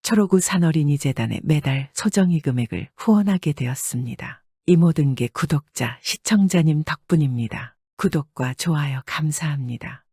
초록우 산어린이재단에 매달 소정의 금액을 후원하게 되었습니다. 이 모든 게 구독자, 시청자님 덕분입니다. 구독과 좋아요 감사합니다.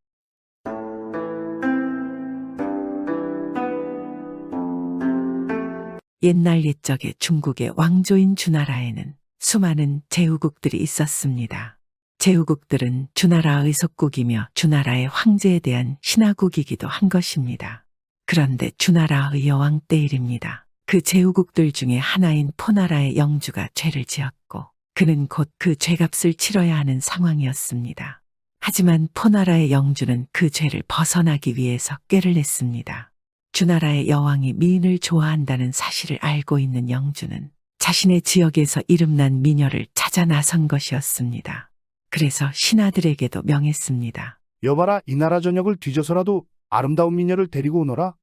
옛날 옛적에 중국의 왕조인 주나라에는 수많은 제후국들이 있었습니다. 제후국들은 주나라의 속국이며 주나라의 황제에 대한 신하국이기도 한 것입니다. 그런데 주나라의 여왕 때 일입니다. 그 제후국들 중에 하나인 포나라의 영주가 죄를 지었고 그는 곧 그 죄값을 치러야 하는 상황이었습니다. 하지만 포나라의 영주는 그 죄를 벗어나기 위해서 꾀를 냈습니다. 주나라의 여왕이 미인을 좋아한다는 사실을 알고 있는 영주는 자신의 지역에서 이름난 미녀를 찾아 나선 것이었습니다. 그래서 신하들에게도 명했습니다. 여봐라, 이 나라 전역을 뒤져서라도 아름다운 미녀를 데리고 오너라.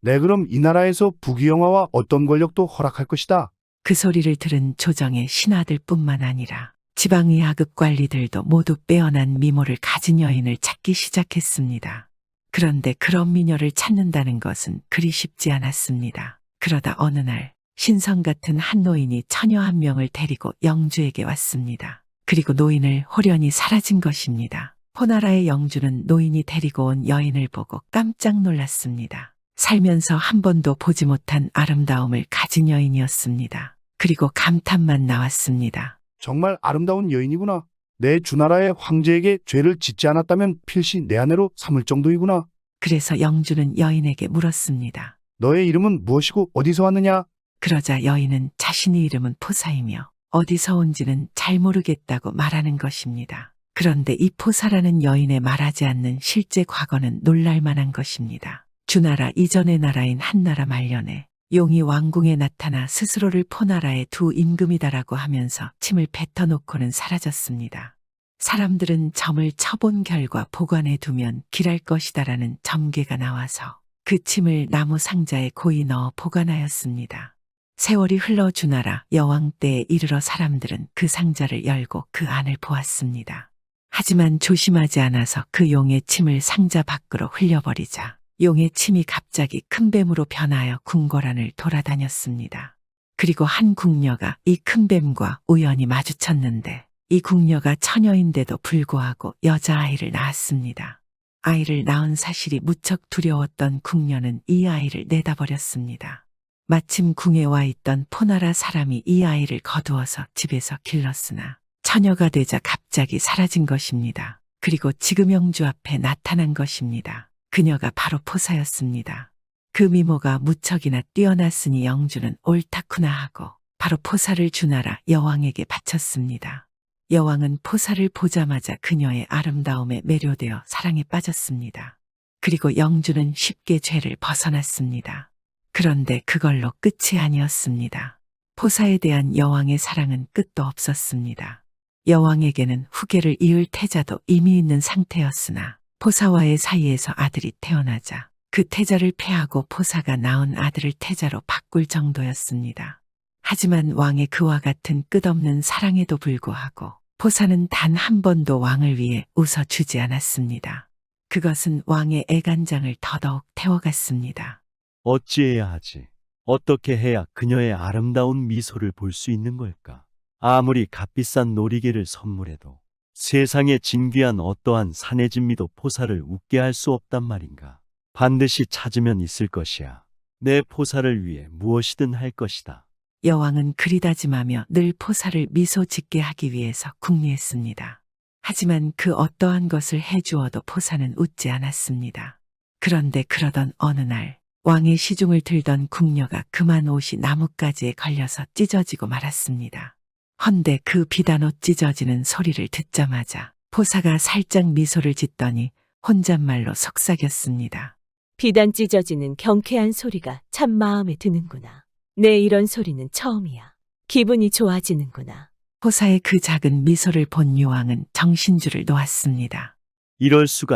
내 그럼 이 나라에서 부귀영화와 어떤 권력도 허락할 것이다. 그 소리를 들은 조정의 신하들뿐만 아니라 지방의 하급 관리들도 모두 빼어난 미모를 가진 여인을 찾기 시작했습니다. 그런데 그런 미녀를 찾는다는 것은 그리 쉽지 않았습니다. 그러다 어느 날 신성 같은 한 노인이 처녀 한 명을 데리고 영주에게 왔습니다. 그리고 노인을 호련히 사라진 것입니다. 포나라의 영주는 노인이 데리고 온 여인을 보고 깜짝 놀랐습니다. 살면서 한 번도 보지 못한 아름다움을 가진 여인이었습니다. 그리고 감탄만 나왔습니다. 정말 아름다운 여인이구나. 내 주나라의 황제에게 죄를 짓지 않았다면 필시 내 아내로 삼을 정도이구나. 그래서 영주는 여인에게 물었습니다. 너의 이름은 무엇이고 어디서 왔느냐? 그러자 여인은 자신의 이름은 포사이며 어디서 온지는 잘 모르겠다고 말하는 것입니다. 그런데 이 포사라는 여인의 말하지 않는 실제 과거는 놀랄만한 것입니다. 주나라 이전의 나라인 한나라 말년에 용이 왕궁에 나타나 스스로를 포나라의 두 임금이다라고 하면서 침을 뱉어놓고는 사라졌습니다. 사람들은 점을 쳐본 결과 보관해 두면 길할 것이다라는 점괘가 나와서 그 침을 나무 상자에 고이 넣어 보관하였습니다. 세월이 흘러 주나라 여왕 때에 이르러 사람들은 그 상자를 열고 그 안을 보았습니다. 하지만 조심하지 않아서 그 용의 침을 상자 밖으로 흘려버리자 용의 침이 갑자기 큰 뱀으로 변하여 궁궐안을 돌아다녔습니다. 그리고 한 궁녀가 이 큰 뱀과 우연히 마주쳤는데 이 궁녀가 처녀인데도 불구하고 여자아이를 낳았습니다. 아이를 낳은 사실이 무척 두려웠던 궁녀는 이 아이를 내다버렸습니다. 마침 궁에 와 있던 포나라 사람이 이 아이를 거두어서 집에서 길렀으나 처녀가 되자 갑자기 사라진 것입니다. 그리고 지금 영주 앞에 나타난 것입니다. 그녀가 바로 포사였습니다. 그 미모가 무척이나 뛰어났으니 영주는 옳다구나 하고 바로 포사를 주나라 여왕에게 바쳤습니다. 여왕은 포사를 보자마자 그녀의 아름다움에 매료되어 사랑에 빠졌습니다. 그리고 영주는 쉽게 죄를 벗어났습니다. 그런데 그걸로 끝이 아니었습니다. 포사에 대한 여왕의 사랑은 끝도 없었습니다. 여왕에게는 후계를 이을 태자도 이미 있는 상태였으나 포사와의 사이에서 아들이 태어나자 그 태자를 패하고 포사가 낳은 아들을 태자로 바꿀 정도였습니다. 하지만 왕의 그와 같은 끝없는 사랑에도 불구하고 포사는 단 한 번도 왕을 위해 웃어주지 않았습니다. 그것은 왕의 애간장을 더더욱 태워갔습니다. 어찌해야 하지? 어떻게 해야 그녀의 아름다운 미소를 볼 수 있는 걸까? 아무리 값비싼 놀이개를 선물해도 세상에 진귀한 어떠한 사내진미도 포사를 웃게 할 수 없단 말인가. 반드시 찾으면 있을 것이야. 내 포사를 위해 무엇이든 할 것이다. 여왕은 그리 다짐하며 늘 포사를 미소 짓게 하기 위해서 궁리했습니다. 하지만 그 어떠한 것을 해주어도 포사는 웃지 않았습니다. 그런데 그러던 어느 날 왕의 시중을 들던 궁녀가 그만 옷이 나뭇가지에 걸려서 찢어지고 말았습니다. 헌데 그 비단옷 찢어지는 소리를 듣자마자 포사가 살짝 미소를 짓더니 혼잣말로 속삭였습니다. 비단 찢어지는 경쾌한 소리가 참 마음에 드는구나. 내 이런 소리는 처음이야. 기분이 좋아지는구나. 포사의 그 작은 미소를 본 여왕은 정신줄을 놓았습니다.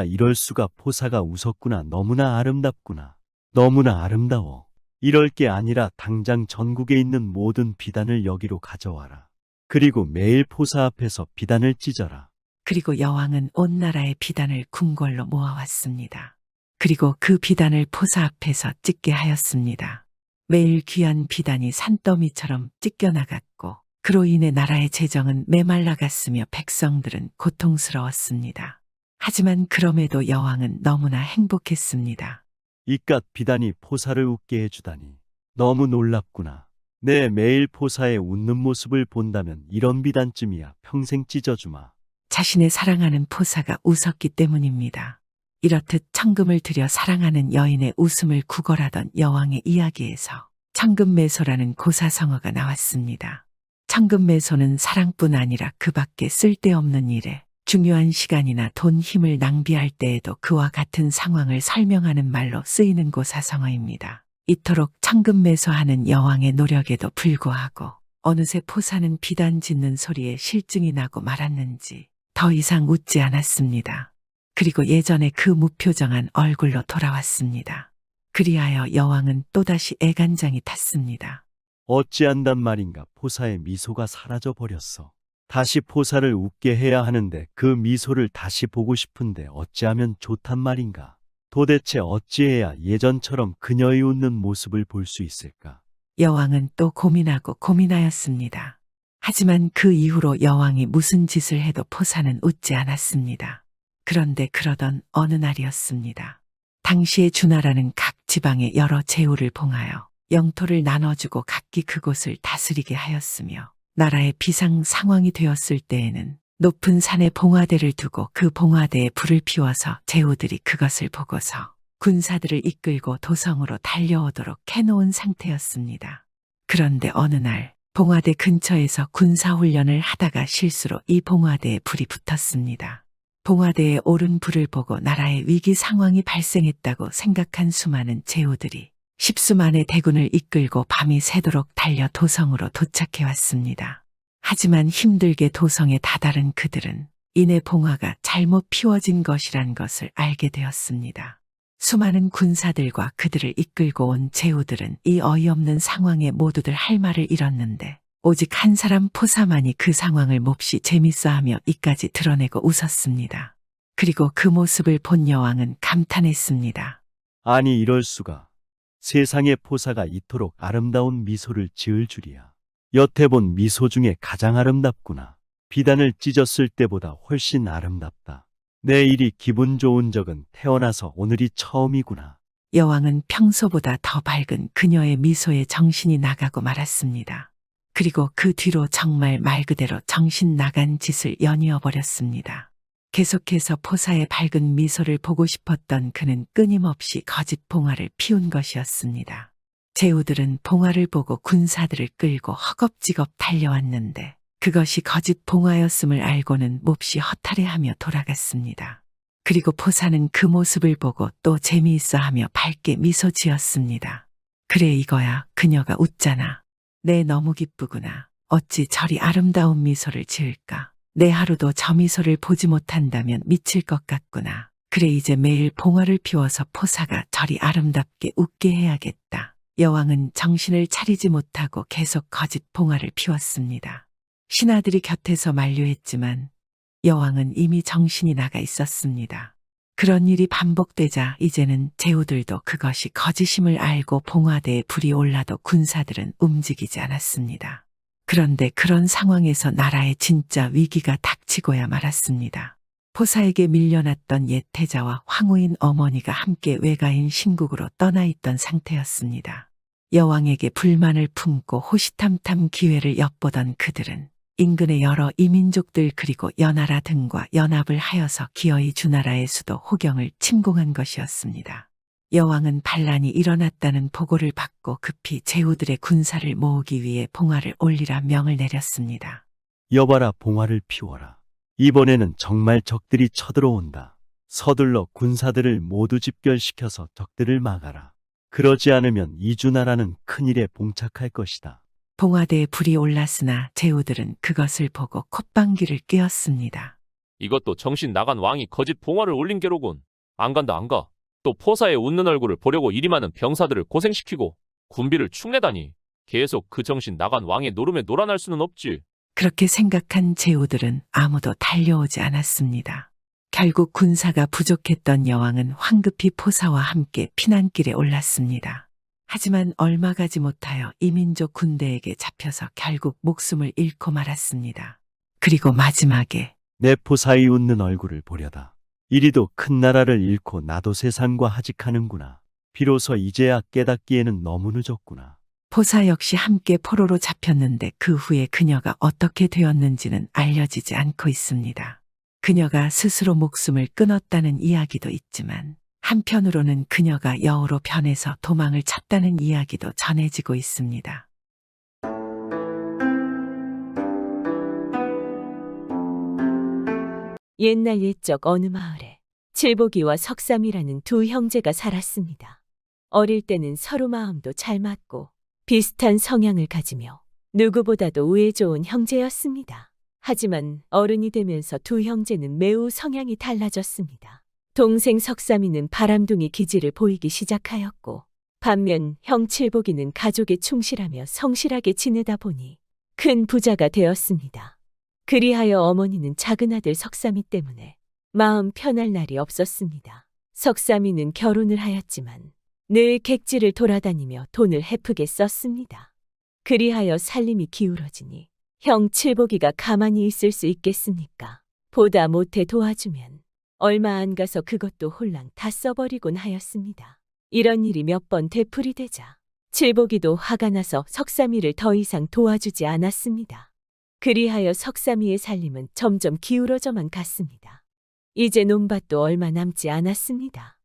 이럴 수가 포사가 웃었구나. 너무나 아름답구나. 너무나 아름다워. 이럴 게 아니라 당장 전국에 있는 모든 비단을 여기로 가져와라. 그리고 매일 포사 앞에서 비단을 찢어라. 그리고 여왕은 온 나라의 비단을 궁궐로 모아왔습니다. 그리고 그 비단을 포사 앞에서 찢게 하였습니다. 매일 귀한 비단이 산더미처럼 찢겨나갔고 그로 인해 나라의 재정은 메말라갔으며 백성들은 고통스러웠습니다. 하지만 그럼에도 여왕은 너무나 행복했습니다. 이깟 비단이 포사를 웃게 해주다니 너무 놀랍구나. 내 매일 포사의 웃는 모습을 본다면 이런 비단쯤이야 평생 찢어주마. 자신의 사랑하는 포사가 웃었기 때문입니다. 이렇듯 천금을 들여 사랑하는 여인의 웃음을 구걸하던 여왕의 이야기에서 천금매소라는 고사성어가 나왔습니다. 천금매소는 사랑뿐 아니라 그 밖에 쓸데없는 일에 중요한 시간이나 돈 힘을 낭비할 때에도 그와 같은 상황을 설명하는 말로 쓰이는 고사성어입니다. 이토록 천금매소하는 여왕의 노력에도 불구하고 어느새 포사는 비단 짖는 소리에 실증이 나고 말았는지 더 이상 웃지 않았습니다. 그리고 예전에 그 무표정한 얼굴로 돌아왔습니다. 그리하여 여왕은 또다시 애간장이 탔습니다. 어찌한단 말인가 포사의 미소가 사라져 버렸어. 다시 포사를 웃게 해야 하는데 그 미소를 다시 보고 싶은데 어찌하면 좋단 말인가. 도대체 어찌해야 예전처럼 그녀의 웃는 모습을 볼 수 있을까. 여왕은 또 고민하고 고민하였습니다. 하지만 그 이후로 여왕이 무슨 짓을 해도 포사는 웃지 않았습니다. 그런데 그러던 어느 날이었습니다. 당시의 주나라는 각 지방에 여러 제후를 봉하여 영토를 나눠주고 각기 그곳을 다스리게 하였으며 나라의 비상 상황이 되었을 때에는 높은 산에 봉화대를 두고 그 봉화대에 불을 피워서 제후들이 그것을 보고서 군사들을 이끌고 도성으로 달려오도록 해놓은 상태였습니다. 그런데 어느 날 봉화대 근처에서 군사훈련을 하다가 실수로 이 봉화대에 불이 붙었습니다. 봉화대에 오른 불을 보고 나라의 위기 상황이 발생했다고 생각한 수많은 제후들이 십수만의 대군을 이끌고 밤이 새도록 달려 도성으로 도착해 왔습니다. 하지만 힘들게 도성에 다다른 그들은 이내 봉화가 잘못 피워진 것이란 것을 알게 되었습니다. 수많은 군사들과 그들을 이끌고 온 제후들은 이 어이없는 상황에 모두들 할 말을 잃었는데 오직 한 사람 포사만이 그 상황을 몹시 재밌어하며 이까지 드러내고 웃었습니다. 그리고 그 모습을 본 여왕은 감탄했습니다. 아니 이럴 수가. 세상에 포사가 이토록 아름다운 미소를 지을 줄이야. 여태 본 미소 중에 가장 아름답구나. 비단을 찢었을 때보다 훨씬 아름답다. 내 일이 기분 좋은 적은 태어나서 오늘이 처음이구나. 여왕은 평소보다 더 밝은 그녀의 미소에 정신이 나가고 말았습니다. 그리고 그 뒤로 정말 말 그대로 정신 나간 짓을 연이어 버렸습니다. 계속해서 포사의 밝은 미소를 보고 싶었던 그는 끊임없이 거짓 봉화를 피운 것이었습니다. 제후들은 봉화를 보고 군사들을 끌고 허겁지겁 달려왔는데 그것이 거짓 봉화였음을 알고는 몹시 허탈해하며 돌아갔습니다. 그리고 포사는 그 모습을 보고 또 재미있어하며 밝게 미소 지었습니다. 그래 이거야 그녀가 웃잖아. 내 너무 기쁘구나. 어찌 저리 아름다운 미소를 지을까. 내 하루도 저 미소를 보지 못한다면 미칠 것 같구나. 그래 이제 매일 봉화를 피워서 포사가 저리 아름답게 웃게 해야겠다. 여왕은 정신을 차리지 못하고 계속 거짓 봉화를 피웠습니다. 신하들이 곁에서 만류했지만 여왕은 이미 정신이 나가 있었습니다. 그런 일이 반복되자 이제는 제후들도 그것이 거짓임을 알고 봉화대에 불이 올라도 군사들은 움직이지 않았습니다. 그런데 그런 상황에서 나라의 진짜 위기가 닥치고야 말았습니다. 포사에게 밀려났던 옛 태자와 황후인 어머니가 함께 외가인 신국으로 떠나 있던 상태였습니다. 여왕에게 불만을 품고 호시탐탐 기회를 엿보던 그들은 인근의 여러 이민족들 그리고 연하라 등과 연합을 하여서 기어이 주나라의 수도 호경을 침공한 것이었습니다. 여왕은 반란이 일어났다는 보고를 받고 급히 제후들의 군사를 모으기 위해 봉화를 올리라 명을 내렸습니다. 여봐라 봉화를 피워라. 이번에는 정말 적들이 쳐들어온다. 서둘러 군사들을 모두 집결시켜서 적들을 막아라. 그러지 않으면 이 주나라는 큰일에 봉착할 것이다. 봉화대에 불이 올랐으나 제후들은 그것을 보고 콧방귀를 뀌었습니다. 이것도 정신 나간 왕이 거짓 봉화를 올린 게로군. 안 간다 안 가. 또 포사의 웃는 얼굴을 보려고 이리 많은 병사들을 고생시키고 군비를 축내다니. 계속 그 정신 나간 왕의 노름에 놀아날 수는 없지. 그렇게 생각한 제후들은 아무도 달려오지 않았습니다. 결국 군사가 부족했던 여왕은 황급히 포사와 함께 피난길에 올랐습니다. 하지만 얼마 가지 못하여 이민족 군대에게 잡혀서 결국 목숨을 잃고 말았습니다. 그리고 마지막에 내 포사의 웃는 얼굴을 보려다. 이리도 큰 나라를 잃고 나도 세상과 하직하는구나. 비로소 이제야 깨닫기에는 너무 늦었구나. 포사 역시 함께 포로로 잡혔는데 그 후에 그녀가 어떻게 되었는지는 알려지지 않고 있습니다. 그녀가 스스로 목숨을 끊었다는 이야기도 있지만 한편으로는 그녀가 여우로 변해서 도망을 쳤다는 이야기도 전해지고 있습니다. 옛날 옛적 어느 마을에 칠복이와 석삼이라는 두 형제가 살았습니다. 어릴 때는 서로 마음도 잘 맞고 비슷한 성향을 가지며 누구보다도 우애 좋은 형제였습니다. 하지만 어른이 되면서 두 형제는 매우 성향이 달라졌습니다. 동생 석삼이는 바람둥이 기질을 보이기 시작하였고 반면 형 칠복이는 가족에 충실하며 성실하게 지내다 보니 큰 부자가 되었습니다. 그리하여 어머니는 작은 아들 석삼이 때문에 마음 편할 날이 없었습니다. 석삼이는 결혼을 하였지만 늘 객지를 돌아다니며 돈을 헤프게 썼습니다. 그리하여 살림이 기울어지니 형 칠복이가 가만히 있을 수 있겠습니까? 보다 못해 도와주면 얼마 안 가서 그것도 홀랑 다 써버리곤 하였습니다. 이런 일이 몇 번 되풀이되자 칠복이도 화가 나서 석삼이를 더 이상 도와주지 않았습니다. 그리하여 석삼이의 살림은 점점 기울어져만 갔습니다. 이제 논밭도 얼마 남지 않았습니다.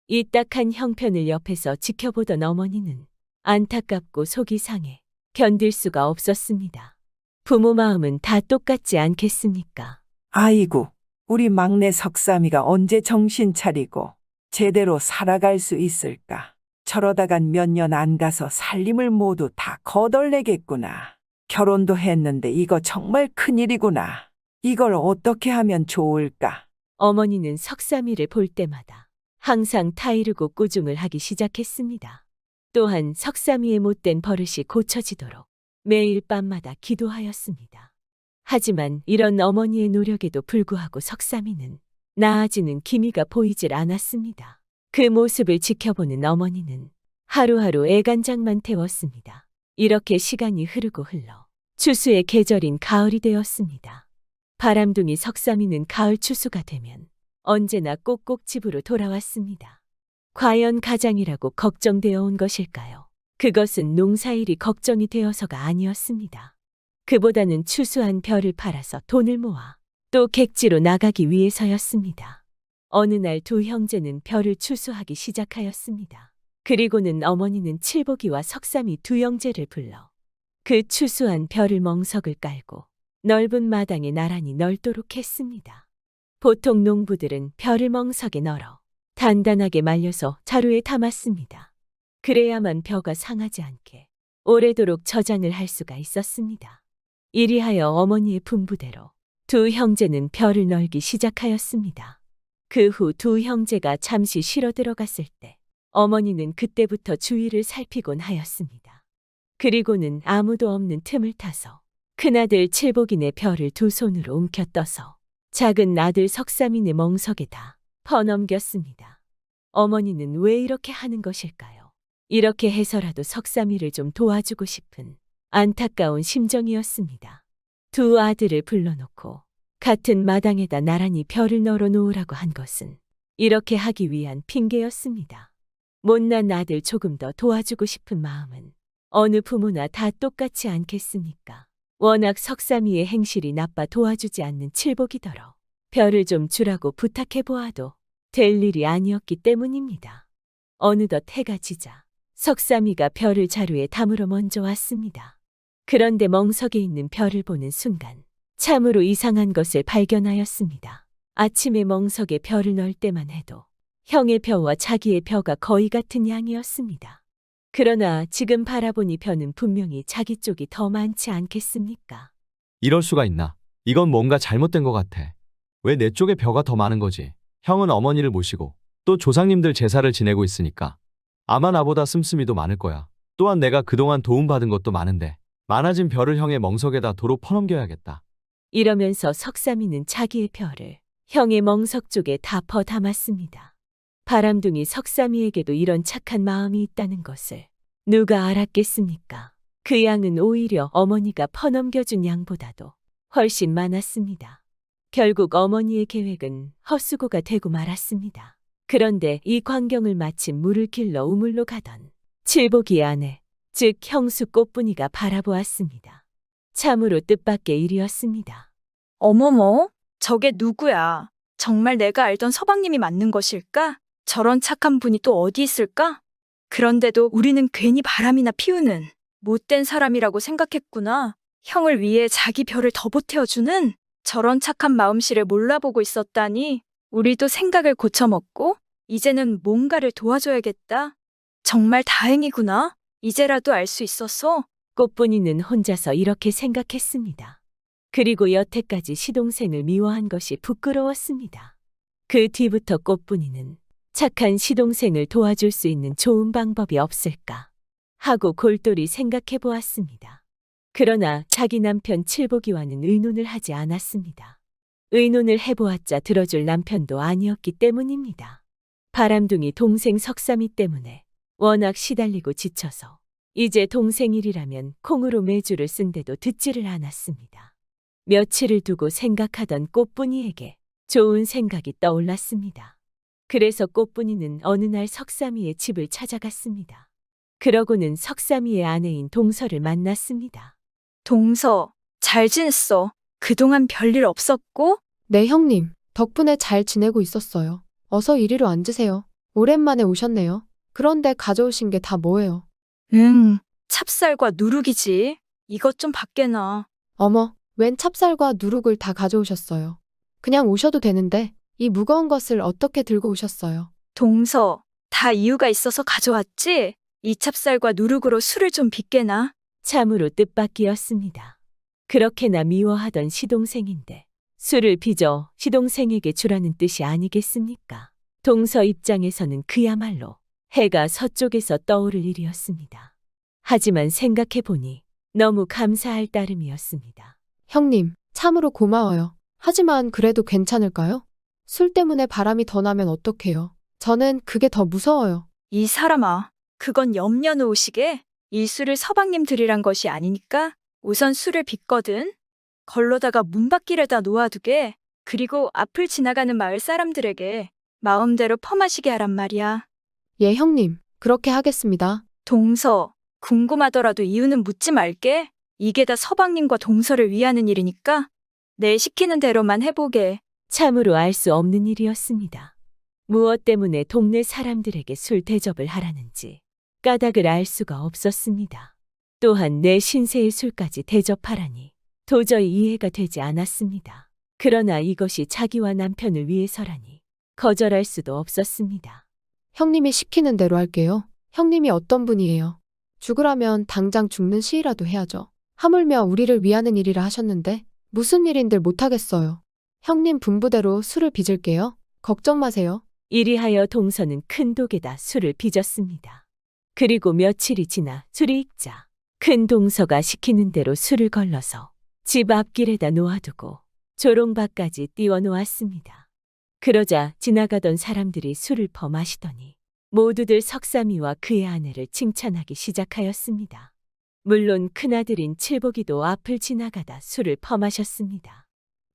이 딱한 형편을 옆에서 지켜보던 어머니는 안타깝고 속이 상해 견딜 수가 없었습니다. 부모 마음은 다 똑같지 않겠습니까? 아이고, 우리 막내 석삼이가 언제 정신 차리고 제대로 살아갈 수 있을까? 저러다간 몇 년 안 가서 살림을 모두 다 거덜내겠구나. 결혼도 했는데 이거 정말 큰일이구나. 이걸 어떻게 하면 좋을까? 어머니는 석삼이를 볼 때마다 항상 타이르고 꾸중을 하기 시작했습니다. 또한 석삼이의 못된 버릇이 고쳐지도록 매일 밤마다 기도하였습니다. 하지만 이런 어머니의 노력에도 불구하고 석삼이는 나아지는 기미가 보이질 않았습니다. 그 모습을 지켜보는 어머니는 하루하루 애간장만 태웠습니다. 이렇게 시간이 흐르고 흘러 추수의 계절인 가을이 되었습니다. 바람둥이 석삼이는 가을 추수가 되면 언제나 꼭꼭 집으로 돌아왔습니다. 과연 가장이라고 걱정되어 온 것일까요? 그것은 농사일이 걱정이 되어서가 아니었습니다. 그보다는 추수한 벼를 팔아서 돈을 모아 또 객지로 나가기 위해서였습니다. 어느 날 두 형제는 벼를 추수하기 시작하였습니다. 그리고는 어머니는 칠복이와 석삼이 두 형제를 불러 그 추수한 벼를 멍석을 깔고 넓은 마당에 나란히 널도록 했습니다. 보통 농부들은 벼를 멍석에 널어 단단하게 말려서 자루에 담았습니다. 그래야만 벼가 상하지 않게 오래도록 저장을 할 수가 있었습니다. 이리하여 어머니의 분부대로 두 형제는 벼를 널기 시작하였습니다. 그 후 두 형제가 잠시 쉬러 들어갔을 때 어머니는 그때부터 주위를 살피곤 하였습니다. 그리고는 아무도 없는 틈을 타서 큰아들 칠복이네 벼를 두 손으로 움켜 떠서 작은 아들 석삼이네 멍석에다 퍼넘겼습니다. 어머니는 왜 이렇게 하는 것일까요? 이렇게 해서라도 석삼이를 좀 도와주고 싶은 안타까운 심정이었습니다. 두 아들을 불러놓고 같은 마당에다 나란히 벼를 널어 놓으라고 한 것은 이렇게 하기 위한 핑계였습니다. 못난 아들 조금 더 도와주고 싶은 마음은 어느 부모나 다 똑같지 않겠습니까? 워낙 석삼이의 행실이 나빠 도와주지 않는 칠복이더러 벼를 좀 주라고 부탁해 보아도 될 일이 아니었기 때문입니다. 어느덧 해가 지자 석삼이가 벼를 자루에 담으러 먼저 왔습니다. 그런데 멍석에 있는 벼를 보는 순간 참으로 이상한 것을 발견하였습니다. 아침에 멍석에 벼를 넣을 때만 해도 형의 벼와 자기의 벼가 거의 같은 양이었습니다. 그러나 지금 바라보니 벼는 분명히 자기 쪽이 더 많지 않겠습니까? 이럴 수가 있나? 이건 뭔가 잘못된 것 같아. 왜 내 쪽에 벼가 더 많은 거지? 형은 어머니를 모시고 또 조상님들 제사를 지내고 있으니까 아마 나보다 씀씀이도 많을 거야. 또한 내가 그동안 도움받은 것도 많은데 많아진 벼를 형의 멍석에다 도로 퍼넘겨야겠다. 이러면서 석삼이는 자기의 벼를 형의 멍석 쪽에 다 퍼 담았습니다. 바람둥이 석삼이에게도 이런 착한 마음이 있다는 것을 누가 알았겠습니까? 그 양은 오히려 어머니가 퍼넘겨준 양보다도 훨씬 많았습니다. 결국 어머니의 계획은 헛수고가 되고 말았습니다. 그런데 이 광경을 마침 물을 길러 우물로 가던 칠복이 아내, 즉 형수 꽃분이가 바라보았습니다. 참으로 뜻밖의 일이었습니다. 어머머, 저게 누구야? 정말 내가 알던 서방님이 맞는 것일까? 저런 착한 분이 또 어디 있을까? 그런데도 우리는 괜히 바람이나 피우는 못된 사람이라고 생각했구나. 형을 위해 자기 별을 더 보태어주는 저런 착한 마음씨를 몰라보고 있었다니. 우리도 생각을 고쳐먹고 이제는 뭔가를 도와줘야겠다. 정말 다행이구나. 이제라도 알 수 있어서. 꽃분이는 혼자서 이렇게 생각했습니다. 그리고 여태까지 시동생을 미워한 것이 부끄러웠습니다. 그 뒤부터 꽃분이는 착한 시동생을 도와줄 수 있는 좋은 방법이 없을까 하고 골똘히 생각해 보았습니다. 그러나 자기 남편 칠복이와는 의논을 하지 않았습니다. 의논을 해보았자 들어줄 남편도 아니었기 때문입니다. 바람둥이 동생 석삼이 때문에 워낙 시달리고 지쳐서 이제 동생 일이라면 콩으로 매주를 쓴데도 듣지를 않았습니다. 며칠을 두고 생각하던 꽃분이에게 좋은 생각이 떠올랐습니다. 그래서 꽃분이는 어느 날 석삼이의 집을 찾아갔습니다. 그러고는 석삼이의 아내인 동서를 만났습니다. 동서, 잘 지냈어? 그동안 별일 없었고? 네, 형님. 덕분에 잘 지내고 있었어요. 어서 이리로 앉으세요. 오랜만에 오셨네요. 그런데 가져오신 게 다 뭐예요? 찹쌀과 누룩이지. 이것 좀 밖에 놔. 어머, 웬 찹쌀과 누룩을 다 가져오셨어요. 그냥 오셔도 되는데 이 무거운 것을 어떻게 들고 오셨어요? 동서, 다 이유가 있어서 가져왔지? 이 찹쌀과 누룩으로 술을 좀 빚게 놔. 참으로 뜻밖이었습니다. 그렇게나 미워하던 시동생인데 술을 빚어 시동생에게 주라는 뜻이 아니겠습니까? 동서 입장에서는 그야말로 해가 서쪽에서 떠오를 일이었습니다. 하지만 생각해보니 너무 감사할 따름이었습니다. 형님, 참으로 고마워요. 하지만 그래도 괜찮을까요? 술 때문에 바람이 더 나면 어떡해요? 저는 그게 더 무서워요. 이 사람아, 그건 염려 놓으시게. 이 술을 서방님 드리란 것이 아니니까 우선 술을 빚거든. 걸로다가 문밖길에다 놓아두게. 그리고 앞을 지나가는 마을 사람들에게 마음대로 퍼마시게 하란 말이야. 예, 형님. 그렇게 하겠습니다. 동서, 궁금하더라도 이유는 묻지 말게. 이게 다 서방님과 동서를 위하는 일이니까 내 시키는 대로만 해보게. 참으로 알 수 없는 일이었습니다. 무엇 때문에 동네 사람들에게 술 대접을 하라는지 까닭을 알 수가 없었습니다. 또한 내 신세의 술까지 대접하라니 도저히 이해가 되지 않았습니다. 그러나 이것이 자기와 남편을 위해서라니 거절할 수도 없었습니다. 형님이 시키는 대로 할게요. 형님이 어떤 분이에요? 죽으라면 당장 죽는 시위라도 해야죠. 하물며 우리를 위하는 일이라 하셨는데 무슨 일인들 못하겠어요. 형님 분부대로 술을 빚을게요. 걱정 마세요. 이리하여 동서는 큰 독에다 술을 빚었습니다. 그리고 며칠이 지나 술이 익자 큰 동서가 시키는 대로 술을 걸러서 집 앞길에다 놓아두고 조롱밭까지 띄워놓았습니다. 그러자 지나가던 사람들이 술을 퍼마시더니 모두들 석삼이와 그의 아내를 칭찬하기 시작하였습니다. 물론 큰아들인 칠복이도 앞을 지나가다 술을 퍼마셨습니다.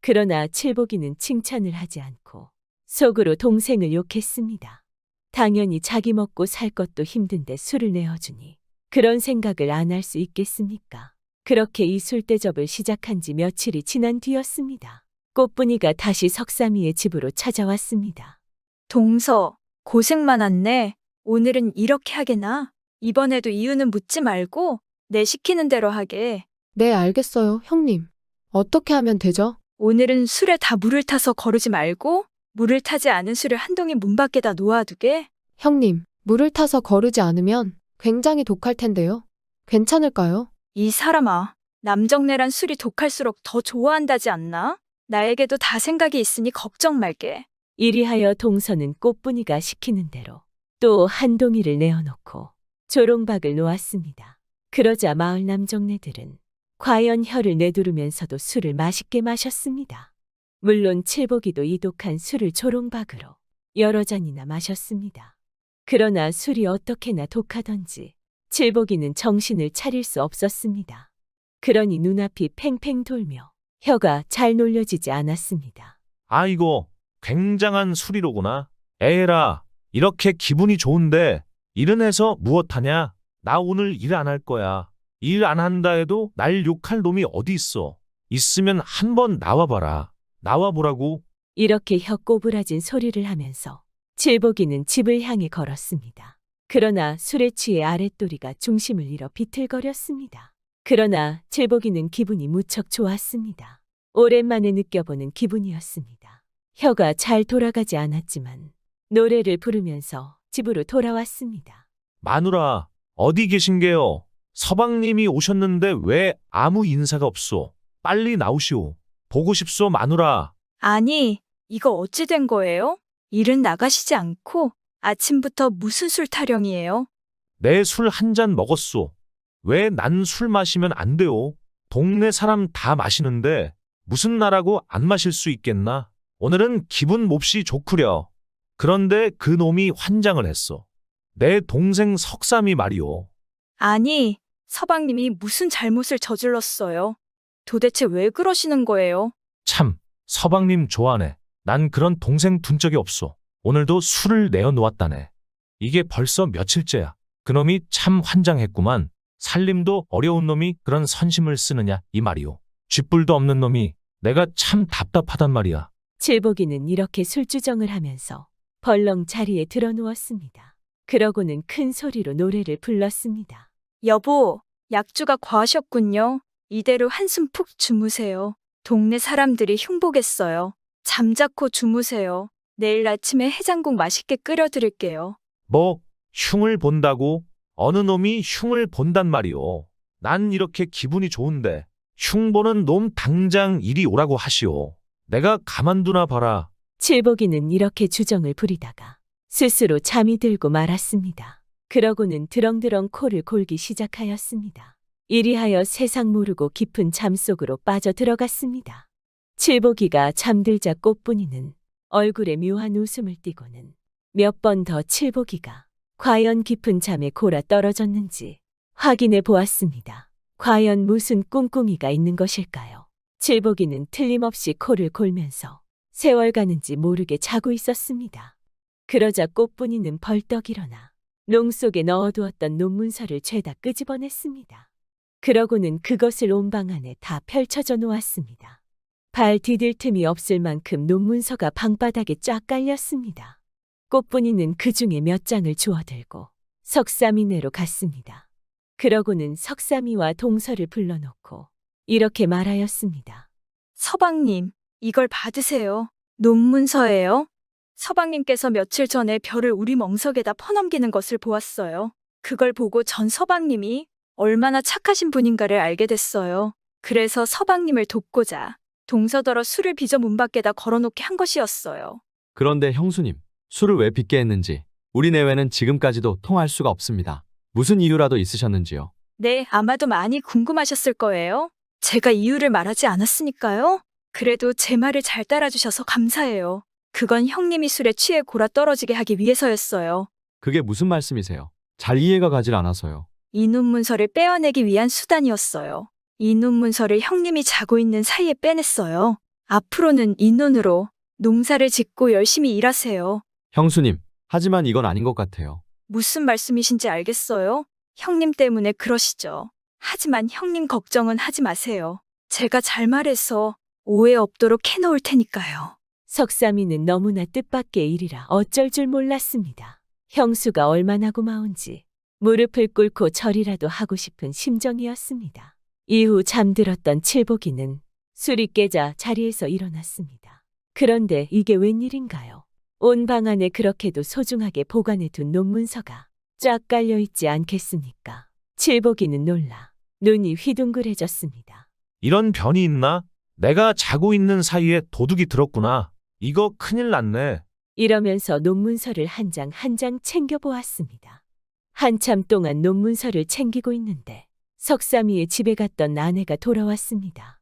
그러나 칠복이는 칭찬을 하지 않고 속으로 동생을 욕했습니다. 당연히 자기 먹고 살 것도 힘든데 술을 내어주니 그런 생각을 안 할 수 있겠습니까? 그렇게 이 술대접을 시작한 지 며칠이 지난 뒤였습니다. 꽃분이가 다시 석삼이의 집으로 찾아왔습니다. 동서, 고생 많았네. 오늘은 이렇게 하게나. 이번에도 이유는 묻지 말고 내 시키는 대로 하게. 네, 알겠어요, 형님. 어떻게 하면 되죠? 오늘은 술에 다 물을 타서 거르지 말고 물을 타지 않은 술을 한 동이 문 밖에다 놓아두게. 형님, 물을 타서 거르지 않으면 굉장히 독할 텐데요. 괜찮을까요? 이 사람아, 남정네란 술이 독할수록 더 좋아한다지 않나? 나에게도 다 생각이 있으니 걱정 말게. 이리하여 동서는 꽃분이가 시키는 대로 또 한 동이를 내어놓고 조롱박을 놓았습니다. 그러자 마을 남정네들은 과연 혀를 내두르면서도 술을 맛있게 마셨습니다. 물론 칠복이도 이 독한 술을 조롱박으로 여러 잔이나 마셨습니다. 그러나 술이 어떻게나 독하던지 칠복이는 정신을 차릴 수 없었습니다. 그러니 눈앞이 팽팽 돌며 혀가 잘 놀려지지 않았습니다. 아이고, 굉장한 술이로구나. 에라, 이렇게 기분이 좋은데 일은 해서 무엇하냐? 나 오늘 일 안 할 거야. 일 안 한다 해도 날 욕할 놈이 어디 있어. 있으면 한번 나와봐라. 나와보라고. 이렇게 혀 꼬부라진 소리를 하면서 칠복이는 집을 향해 걸었습니다. 그러나 술에 취해 아랫도리가 중심을 잃어 비틀거렸습니다. 그러나 칠복이는 기분이 무척 좋았습니다. 오랜만에 느껴보는 기분이었습니다. 혀가 잘 돌아가지 않았지만 노래를 부르면서 집으로 돌아왔습니다. 마누라, 어디 계신게요? 서방님이 오셨는데 왜 아무 인사가 없소? 빨리 나오시오. 보고 싶소, 마누라. 아니, 이거 어찌 된 거예요? 일은 나가시지 않고 아침부터 무슨 술 타령이에요? 내 술 한 잔 먹었소. 왜 난 술 마시면 안 돼요? 동네 사람 다 마시는데 무슨 나라고 안 마실 수 있겠나? 오늘은 기분 몹시 좋구려. 그런데 그 놈이 환장을 했어. 내 동생 석삼이 말이오. 아니, 서방님이 무슨 잘못을 저질렀어요? 도대체 왜 그러시는 거예요? 참, 서방님 좋아하네. 난 그런 동생 둔 적이 없어. 오늘도 술을 내어놓았다네. 이게 벌써 며칠째야. 그놈이 참 환장했구만. 살림도 어려운 놈이 그런 선심을 쓰느냐 이 말이오. 쥐뿔도 없는 놈이 내가 참 답답하단 말이야. 칠복이는 이렇게 술주정을 하면서 벌렁 자리에 드러누웠습니다. 그러고는 큰 소리로 노래를 불렀습니다. 여보, 약주가 과하셨군요. 이대로 한숨 푹 주무세요. 동네 사람들이 흉보겠어요. 잠자코 주무세요. 내일 아침에 해장국 맛있게 끓여드릴게요. 뭐 흉을 본다고? 어느 놈이 흉을 본단 말이오. 난 이렇게 기분이 좋은데 흉 보는 놈 당장 이리 오라고 하시오. 내가 가만두나 봐라. 칠복이는 이렇게 주정을 부리다가 스스로 잠이 들고 말았습니다. 그러고는 드렁드렁 코를 골기 시작하였습니다. 이리하여 세상 모르고 깊은 잠 속으로 빠져 들어갔습니다. 칠복이가 잠들자 꽃분이는 얼굴에 묘한 웃음을 띠고는 몇 번 더 칠복이가 과연 깊은 잠에 골아 떨어졌는지 확인해 보았습니다. 과연 무슨 꿍꿍이가 있는 것일까요? 칠복이는 틀림없이 코를 골면서 세월 가는지 모르게 자고 있었습니다. 그러자 꽃분이는 벌떡 일어나 농 속에 넣어두었던 논문서를 죄다 끄집어냈습니다. 그러고는 그것을 온 방 안에 다 펼쳐져 놓았습니다. 발 디딜 틈이 없을 만큼 논문서가 방바닥에 쫙 깔렸습니다. 꽃분이는 그 중에 몇 장을 주워들고 석삼이네로 갔습니다. 그러고는 석삼이와 동서를 불러놓고 이렇게 말하였습니다. 서방님, 이걸 받으세요. 논문서예요. 서방님께서 며칠 전에 별을 우리 멍석에다 퍼넘기는 것을 보았어요. 그걸 보고 전 서방님이 얼마나 착하신 분인가를 알게 됐어요. 그래서 서방님을 돕고자 동서더러 술을 빚어 문 밖에다 걸어놓게 한 것이었어요. 그런데 형수님, 술을 왜 빚게 했는지 우리 내외는 지금까지도 통할 수가 없습니다. 무슨 이유라도 있으셨는지요? 네, 아마도 많이 궁금하셨을 거예요. 제가 이유를 말하지 않았으니까요. 그래도 제 말을 잘 따라주셔서 감사해요. 그건 형님이 술에 취해 골아 떨어지게 하기 위해서였어요. 그게 무슨 말씀이세요? 잘 이해가 가질 않아서요. 이 논문서를 빼어내기 위한 수단이었어요. 이 논문서를 형님이 자고 있는 사이에 빼냈어요. 앞으로는 이 논으로 농사를 짓고 열심히 일하세요. 형수님, 하지만 이건 아닌 것 같아요. 무슨 말씀이신지 알겠어요? 형님 때문에 그러시죠. 하지만 형님 걱정은 하지 마세요. 제가 잘 말해서 오해 없도록 해놓을 테니까요. 석삼이는 너무나 뜻밖의 일이라 어쩔 줄 몰랐습니다. 형수가 얼마나 고마운지 무릎을 꿇고 절이라도 하고 싶은 심정이었습니다. 이후 잠들었던 칠복이는 술이 깨자 자리에서 일어났습니다. 그런데 이게 웬일인가요? 온 방 안에 그렇게도 소중하게 보관해둔 논문서가 쫙 깔려있지 않겠습니까? 칠복이는 놀라 눈이 휘둥그레졌습니다. 이런 변이 있나? 내가 자고 있는 사이에 도둑이 들었구나. 이거 큰일 났네. 이러면서 논문서를 한 장 한 장 챙겨보았습니다. 한참 동안 논문서를 챙기고 있는데 석삼이의 집에 갔던 아내가 돌아왔습니다.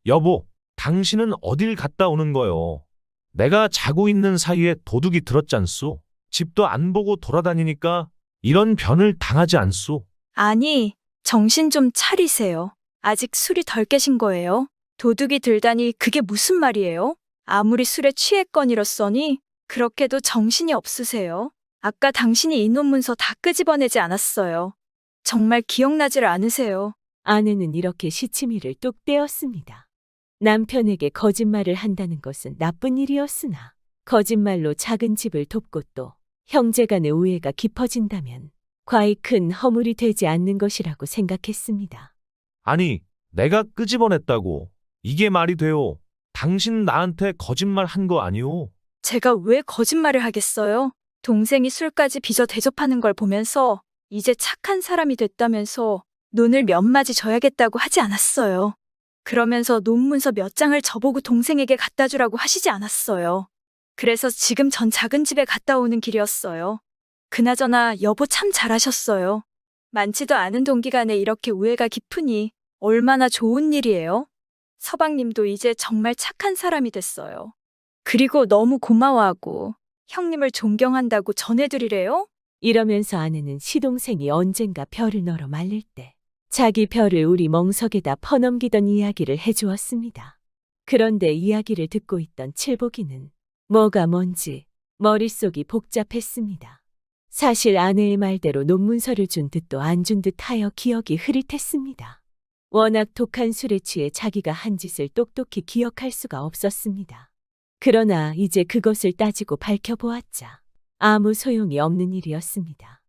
여보, 당신은 어딜 갔다 오는 거요? 내가 자고 있는 사이에 도둑이 들었잖소. 집도 안 보고 돌아다니니까 이런 변을 당하지 않소. 아니, 정신 좀 차리세요. 아직 술이 덜 깨신 거예요? 도둑이 들다니 그게 무슨 말이에요? 아무리 술에 취했거니로써니 그렇게도 정신이 없으세요. 아까 당신이 이혼 문서 다 끄집어내지 않았어요. 정말 기억나지를 않으세요. 아내는 이렇게 시치미를 뚝 떼었습니다. 남편에게 거짓말을 한다는 것은 나쁜 일이었으나 거짓말로 작은 집을 돕고 또 형제 간의 우애가 깊어진다면 과히 큰 허물이 되지 않는 것이라고 생각했습니다. 아니, 내가 끄집어냈다고. 이게 말이 돼요. 당신 나한테 거짓말 한 거 아니오? 제가 왜 거짓말을 하겠어요? 동생이 술까지 빚어 대접하는 걸 보면서 이제 착한 사람이 됐다면서 논을 몇 마디 줘야겠다고 하지 않았어요. 그러면서 논문서 몇 장을 저보고 동생에게 갖다 주라고 하시지 않았어요. 그래서 지금 전 작은 집에 갔다 오는 길이었어요. 그나저나 여보 참 잘하셨어요. 많지도 않은 동기간에 이렇게 우애가 깊으니 얼마나 좋은 일이에요. 서방님도 이제 정말 착한 사람이 됐어요. 그리고 너무 고마워하고 형님을 존경한다고 전해드리래요? 이러면서 아내는 시동생이 언젠가 벼를 널어 말릴 때 자기 벼를 우리 멍석에다 퍼넘기던 이야기를 해주었습니다. 그런데 이야기를 듣고 있던 칠복이는 뭐가 뭔지 머릿속이 복잡했습니다. 사실 아내의 말대로 논문서를 준 듯도 안 준 듯하여 기억이 흐릿했습니다. 워낙 독한 술에 취해 자기가 한 짓을 똑똑히 기억할 수가 없었습니다. 그러나 이제 그것을 따지고 밝혀보았자 아무 소용이 없는 일이었습니다.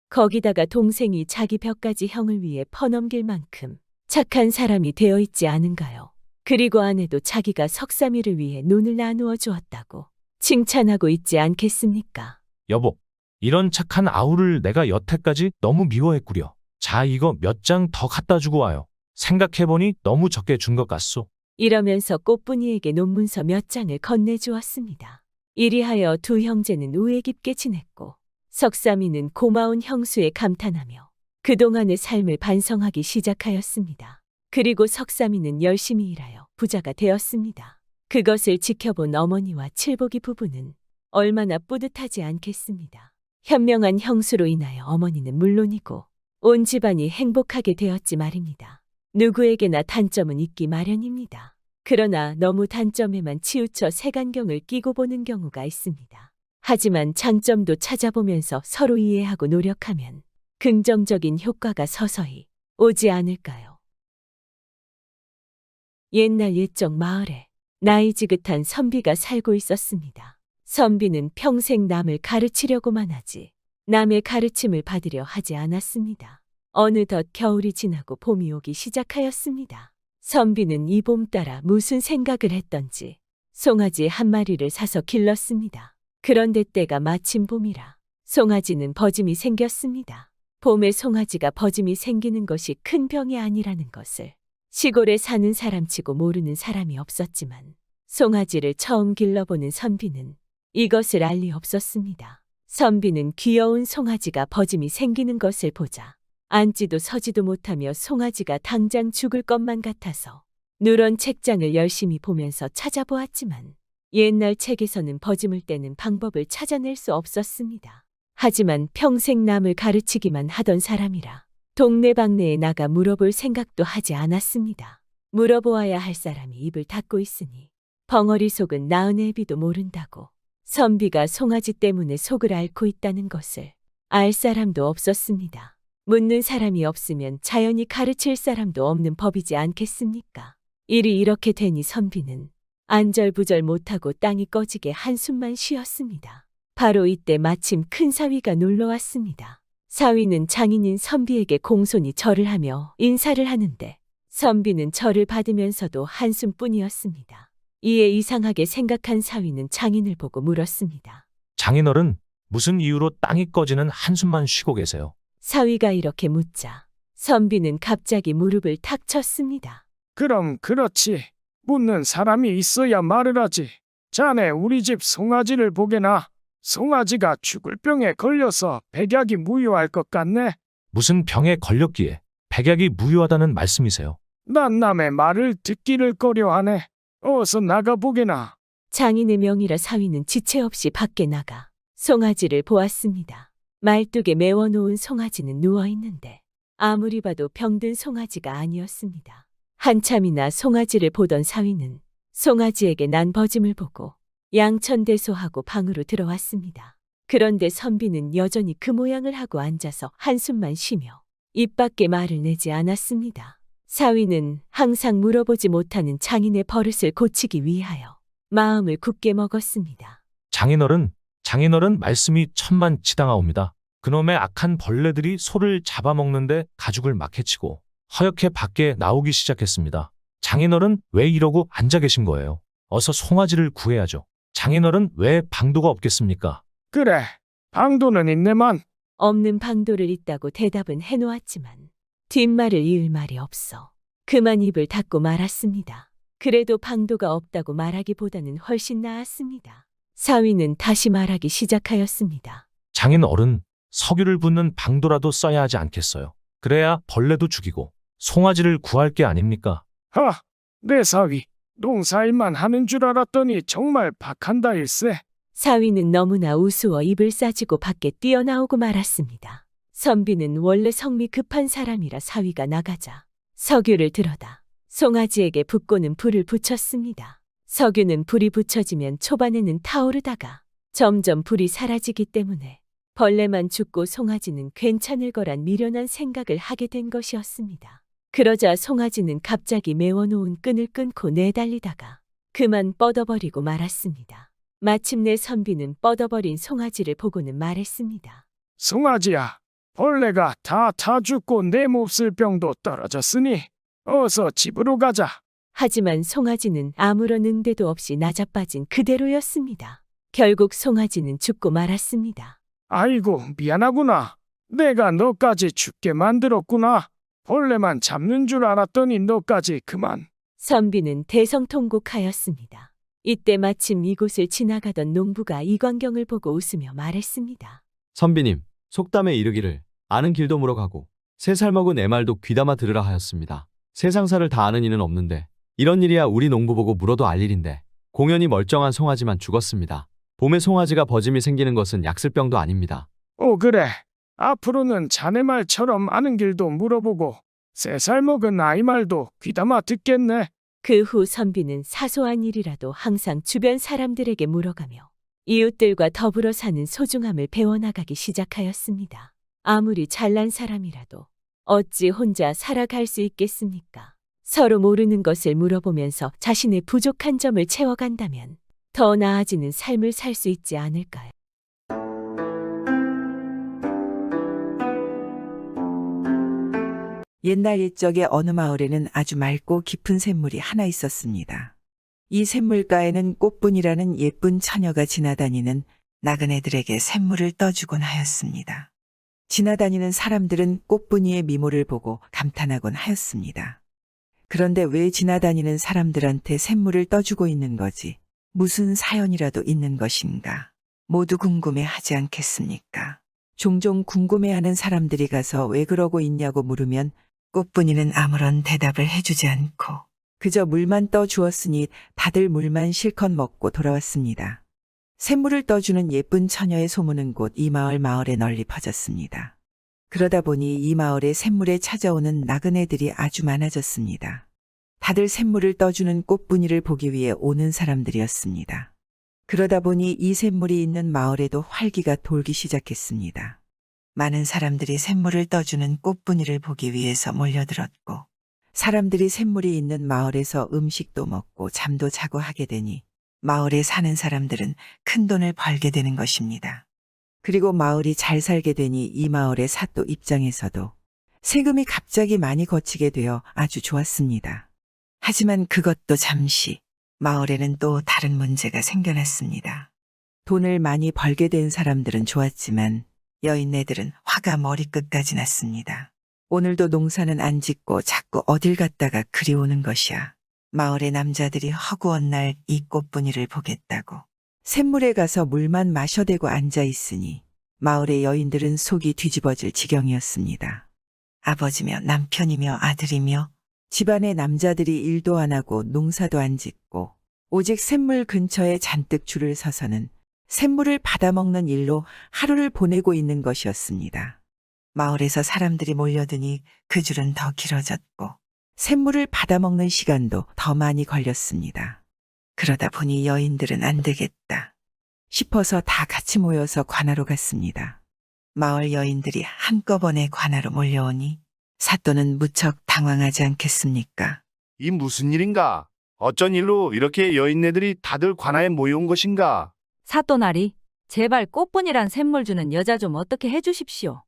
거기다가 동생이 자기 벼까지 형을 위해 퍼넘길 만큼 착한 사람이 되어 있지 않은가요? 그리고 아내도 자기가 석삼이를 위해 논을 나누어 주었다고 칭찬하고 있지 않겠습니까? 여보, 이런 착한 아우를 내가 여태까지 너무 미워했구려. 자, 이거 몇 장 더 갖다 주고 와요. 생각해보니 너무 적게 준 것 같소. 이러면서 꽃분이에게 논문서 몇 장을 건네주었습니다. 이리하여 두 형제는 우애 깊게 지냈고 석삼이는 고마운 형수에 감탄하며 그동안의 삶을 반성하기 시작하였습니다. 그리고 석삼이는 열심히 일하여 부자가 되었습니다. 그것을 지켜본 어머니와 칠복이 부부는 얼마나 뿌듯하지 않겠습니다. 현명한 형수로 인하여 어머니는 물론이고 온 집안이 행복하게 되었지 말입니다. 누구에게나 단점은 있기 마련입니다. 그러나 너무 단점에만 치우쳐 색안경을 끼고 보는 경우가 있습니다. 하지만 장점도 찾아보면서 서로 이해하고 노력하면 긍정적인 효과가 서서히 오지 않을까요? 옛날 옛적 마을에 나이 지긋한 선비가 살고 있었습니다. 선비는 평생 남을 가르치려고만 하지 남의 가르침을 받으려 하지 않았습니다. 어느덧 겨울이 지나고 봄이 오기 시작하였습니다. 선비는 이 봄 따라 무슨 생각을 했던지 송아지 한 마리를 사서 길렀습니다. 그런데 때가 마침 봄이라 송아지는 버짐이 생겼습니다. 봄에 송아지가 버짐이 생기는 것이 큰 병이 아니라는 것을 시골에 사는 사람치고 모르는 사람이 없었지만 송아지를 처음 길러보는 선비는 이것을 알 리 없었습니다. 선비는 귀여운 송아지가 버짐이 생기는 것을 보자 앉지도 서지도 못하며 송아지가 당장 죽을 것만 같아서 누런 책장을 열심히 보면서 찾아보았지만 옛날 책에서는 버짐을 떼는 방법을 찾아낼 수 없었습니다. 하지만 평생 남을 가르치기만 하던 사람이라 동네방네에 나가 물어볼 생각도 하지 않았습니다. 물어보아야 할 사람이 입을 닫고 있으니 벙어리 속은 나은 애비도 모른다고 선비가 송아지 때문에 속을 앓고 있다는 것을 알 사람도 없었습니다. 묻는 사람이 없으면 자연히 가르칠 사람도 없는 법이지 않겠습니까? 일이 이렇게 되니 선비는 안절부절 못하고 땅이 꺼지게 한숨만 쉬었습니다. 바로 이때 마침 큰 사위가 놀러왔습니다. 사위는 장인인 선비에게 공손히 절을 하며 인사를 하는데 선비는 절을 받으면서도 한숨뿐이었습니다. 이에 이상하게 생각한 사위는 장인을 보고 물었습니다. 장인어른, 무슨 이유로 땅이 꺼지는 한숨만 쉬고 계세요? 사위가 이렇게 묻자 선비는 갑자기 무릎을 탁 쳤습니다. 그럼 그렇지. 묻는 사람이 있어야 말을 하지. 자네 우리 집 송아지를 보게나. 송아지가 죽을 병에 걸려서 백약이 무효할 것 같네. 무슨 병에 걸렸기에 백약이 무효하다는 말씀이세요? 난 남의 말을 듣기를 꺼려하네. 어서 나가보게나. 장인의 명이라 사위는 지체 없이 밖에 나가 송아지를 보았습니다. 말뚝에 메워놓은 송아지는 누워있는데 아무리 봐도 병든 송아지가 아니었습니다. 한참이나 송아지를 보던 사위는 송아지에게 난 버짐을 보고 양천대소하고 방으로 들어왔습니다. 그런데 선비는 여전히 그 모양을 하고 앉아서 한숨만 쉬며 입 밖에 말을 내지 않았습니다. 사위는 항상 물어보지 못하는 장인의 버릇을 고치기 위하여 마음을 굳게 먹었습니다. 장인어른 말씀이 천만치당하옵니다. 그놈의 악한 벌레들이 소를 잡아먹는데 가죽을 막 해치고 허옇게 밖에 나오기 시작했습니다. 장인어른 왜 이러고 앉아 계신 거예요? 어서 송아지를 구해야죠. 장인어른 왜 방도가 없겠습니까? 그래, 방도는 있네만. 없는 방도를 있다고 대답은 해놓았지만 뒷말을 이을 말이 없어 그만 입을 닫고 말았습니다. 그래도 방도가 없다고 말하기보다는 훨씬 나았습니다. 사위는 다시 말하기 시작하였습니다. 장인어른, 석유를 붓는 방도라도 써야 하지 않겠어요? 그래야 벌레도 죽이고 송아지를 구할 게 아닙니까? 내 사위, 농사일만 하는 줄 알았더니 정말 박한다 일세. 사위는 너무나 우스워 입을 싸지고 밖에 뛰어나오고 말았습니다. 선비는 원래 성미 급한 사람이라 사위가 나가자 석유를 들어다 송아지에게 붓고는 불을 붙였습니다. 석유는 불이 붙여지면 초반에는 타오르다가 점점 불이 사라지기 때문에 벌레만 죽고 송아지는 괜찮을 거란 미련한 생각을 하게 된 것이었습니다. 그러자 송아지는 갑자기 메워놓은 끈을 끊고 내달리다가 그만 뻗어버리고 말았습니다. 마침내 선비는 뻗어버린 송아지를 보고는 말했습니다. 송아지야, 벌레가 다 타 죽고 내 몹쓸 병도 떨어졌으니 어서 집으로 가자. 하지만 송아지는 아무런 응대도 없이 나자빠진 그대로였습니다. 결국 송아지는 죽고 말았습니다. 아이고, 미안하구나. 내가 너까지 죽게 만들었구나. 벌레만 잡는 줄 알았더니 너까지 그만. 선비는 대성통곡하였습니다. 이때 마침 이곳을 지나가던 농부가 이 광경을 보고 웃으며 말했습니다. 선비님, 속담에 이르기를 아는 길도 물어가고 3살 먹은 애 말도 귀담아 들으라 하였습니다. 세상사를 다 아는 이는 없는데 이런 일이야 우리 농부 보고 물어도 알 일인데 공연히 멀쩡한 송아지만 죽었습니다. 봄에 송아지가 버짐이 생기는 것은 약슬병도 아닙니다. 그래. 앞으로는 자네 말처럼 아는 길도 물어보고 3살 먹은 아이 말도 귀담아 듣겠네. 그 후 선비는 사소한 일이라도 항상 주변 사람들에게 물어가며 이웃들과 더불어 사는 소중함을 배워나가기 시작하였습니다. 아무리 잘난 사람이라도 어찌 혼자 살아갈 수 있겠습니까? 서로 모르는 것을 물어보면서 자신의 부족한 점을 채워간다면 더 나아지는 삶을 살 수 있지 않을까요? 옛날 옛적에 어느 마을에는 아주 맑고 깊은 샘물이 하나 있었습니다. 이 샘물가에는 꽃분이라는 예쁜 처녀가 지나다니는 나그네들에게 샘물을 떠주곤 하였습니다. 지나다니는 사람들은 꽃분이의 미모를 보고 감탄하곤 하였습니다. 그런데 왜 지나다니는 사람들한테 샘물을 떠주고 있는 거지? 무슨 사연이라도 있는 것인가? 모두 궁금해하지 않겠습니까? 종종 궁금해하는 사람들이 가서 왜 그러고 있냐고 물으면 꽃분이는 아무런 대답을 해주지 않고 그저 물만 떠주었으니 다들 물만 실컷 먹고 돌아왔습니다. 샘물을 떠주는 예쁜 처녀의 소문은 곧 이 마을에 널리 퍼졌습니다. 그러다 보니 이 마을에 샘물에 찾아오는 나그네들이 아주 많아졌습니다. 다들 샘물을 떠주는 꽃분이를 보기 위해 오는 사람들이었습니다. 그러다 보니 이 샘물이 있는 마을에도 활기가 돌기 시작했습니다. 많은 사람들이 샘물을 떠주는 꽃분이를 보기 위해서 몰려들었고 사람들이 샘물이 있는 마을에서 음식도 먹고 잠도 자고 하게 되니 마을에 사는 사람들은 큰 돈을 벌게 되는 것입니다. 그리고 마을이 잘 살게 되니 이 마을의 사또 입장에서도 세금이 갑자기 많이 거치게 되어 아주 좋았습니다. 하지만 그것도 잠시 마을에는 또 다른 문제가 생겨났습니다. 돈을 많이 벌게 된 사람들은 좋았지만 여인네들은 화가 머리끝까지 났습니다. 오늘도 농사는 안 짓고 자꾸 어딜 갔다가 그리우는 것이야. 마을의 남자들이 허구한 날 이 꽃분이를 보겠다고 샘물에 가서 물만 마셔대고 앉아 있으니 마을의 여인들은 속이 뒤집어질 지경이었습니다. 아버지며 남편이며 아들이며 집안의 남자들이 일도 안 하고 농사도 안 짓고 오직 샘물 근처에 잔뜩 줄을 서서는 샘물을 받아먹는 일로 하루를 보내고 있는 것이었습니다. 마을에서 사람들이 몰려드니 그 줄은 더 길어졌고 샘물을 받아먹는 시간도 더 많이 걸렸습니다. 그러다 보니 여인들은 안 되겠다 싶어서 다 같이 모여서 관하로 갔습니다. 마을 여인들이 한꺼번에 관하로 몰려오니 사또는 무척 당황하지 않겠습니까? 이 무슨 일인가? 어쩐 일로 이렇게 여인네들이 다들 관아에 모여온 것인가? 사또나리, 제발 꽃분이란 샘물 주는 여자 좀 어떻게 해주십시오.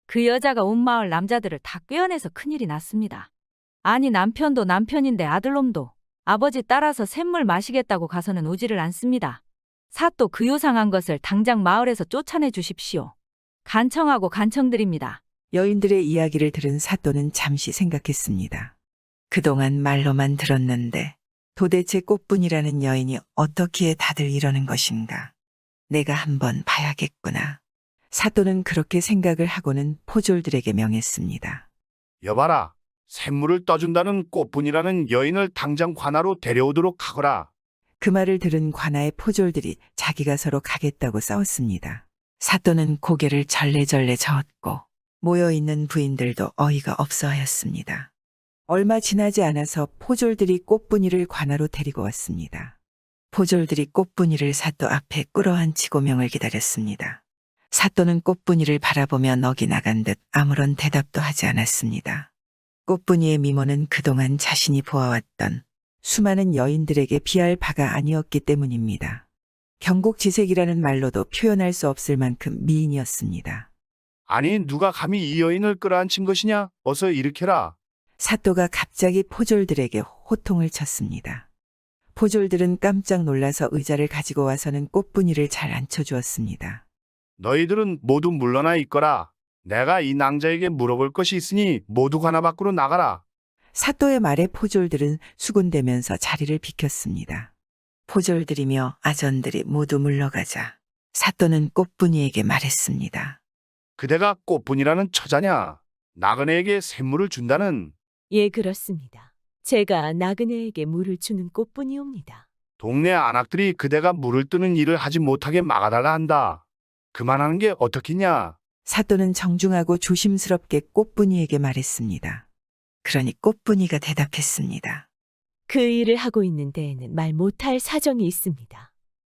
그 여자가 온 마을 남자들을 다 꿰어내서 큰일이 났습니다. 아니 남편도 남편인데 아들놈도 아버지 따라서 샘물 마시겠다고 가서는 오지를 않습니다. 사또 그 요상한 것을 당장 마을에서 쫓아내 주십시오. 간청하고 간청드립니다. 여인들의 이야기를 들은 사또는 잠시 생각했습니다. 그동안 말로만 들었는데 도대체 꽃분이라는 여인이 어떻기에 다들 이러는 것인가? 내가 한번 봐야겠구나. 사또는 그렇게 생각을 하고는 포졸들에게 명했습니다. 여봐라, 샘물을 떠준다는 꽃분이라는 여인을 당장 관아로 데려오도록 하거라. 그 말을 들은 관아의 포졸들이 자기가 서로 가겠다고 싸웠습니다. 사또는 고개를 절레절레 저었고 모여있는 부인들도 어이가 없어 하였습니다. 얼마 지나지 않아서 포졸들이 꽃분이를 관아로 데리고 왔습니다. 포졸들이 꽃분이를 사또 앞에 끌어안치고 명을 기다렸습니다. 사또는 꽃분이를 바라보며 넋이 나간 듯 아무런 대답도 하지 않았습니다. 꽃분이의 미모는 그동안 자신이 보아왔던 수많은 여인들에게 비할 바가 아니었기 때문입니다. 경곡지색이라는 말로도 표현할 수 없을 만큼 미인이었습니다. 아니 누가 감히 이 여인을 끌어안친 것이냐? 어서 일으켜라. 사또가 갑자기 포졸들에게 호통을 쳤습니다. 포졸들은 깜짝 놀라서 의자를 가지고 와서는 꽃분이를 잘 앉혀주었습니다. 너희들은 모두 물러나 있거라. 내가 이 낭자에게 물어볼 것이 있으니 모두 관아 밖으로 나가라. 사또의 말에 포졸들은 수군대면서 자리를 비켰습니다. 포졸들이며 아전들이 모두 물러가자 사또는 꽃분이에게 말했습니다. 그대가 꽃분이라는 처자냐? 나그네에게 샘물을 준다는. 예, 그렇습니다. 제가 나그네에게 물을 주는 꽃분이옵니다. 동네 안악들이 그대가 물을 뜨는 일을 하지 못하게 막아달라 한다. 그만하는 게 어떻겠냐? 사또는 정중하고 조심스럽게 꽃분이에게 말했습니다. 그러니 꽃분이가 대답했습니다. 그 일을 하고 있는 데에는 말 못할 사정이 있습니다.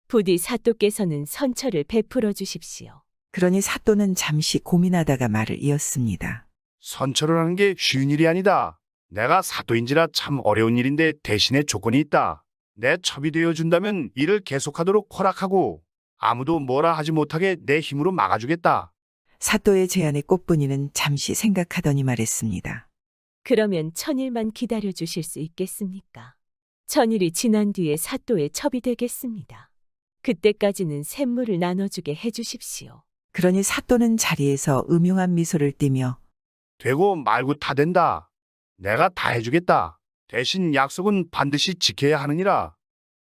부디 사또께서는 선처를 베풀어 주십시오. 그러니 사또는 잠시 고민하다가 말을 이었습니다. 선처를 하는 게 쉬운 일이 아니다. 내가 사또인지라 참 어려운 일인데 대신에 조건이 있다. 내 첩이 되어준다면 일을 계속하도록 허락하고 아무도 뭐라 하지 못하게 내 힘으로 막아주겠다. 사또의 제안에 꽃분이는 잠시 생각하더니 말했습니다. 그러면 천일만 기다려 주실 수 있겠습니까? 천일이 지난 뒤에 사또의 첩이 되겠습니다. 그때까지는 샘물을 나눠주게 해주십시오. 그러니 사또는 자리에서 음흉한 미소를 띠며 되고 말고 다 된다. 내가 다 해주겠다. 대신 약속은 반드시 지켜야 하느니라.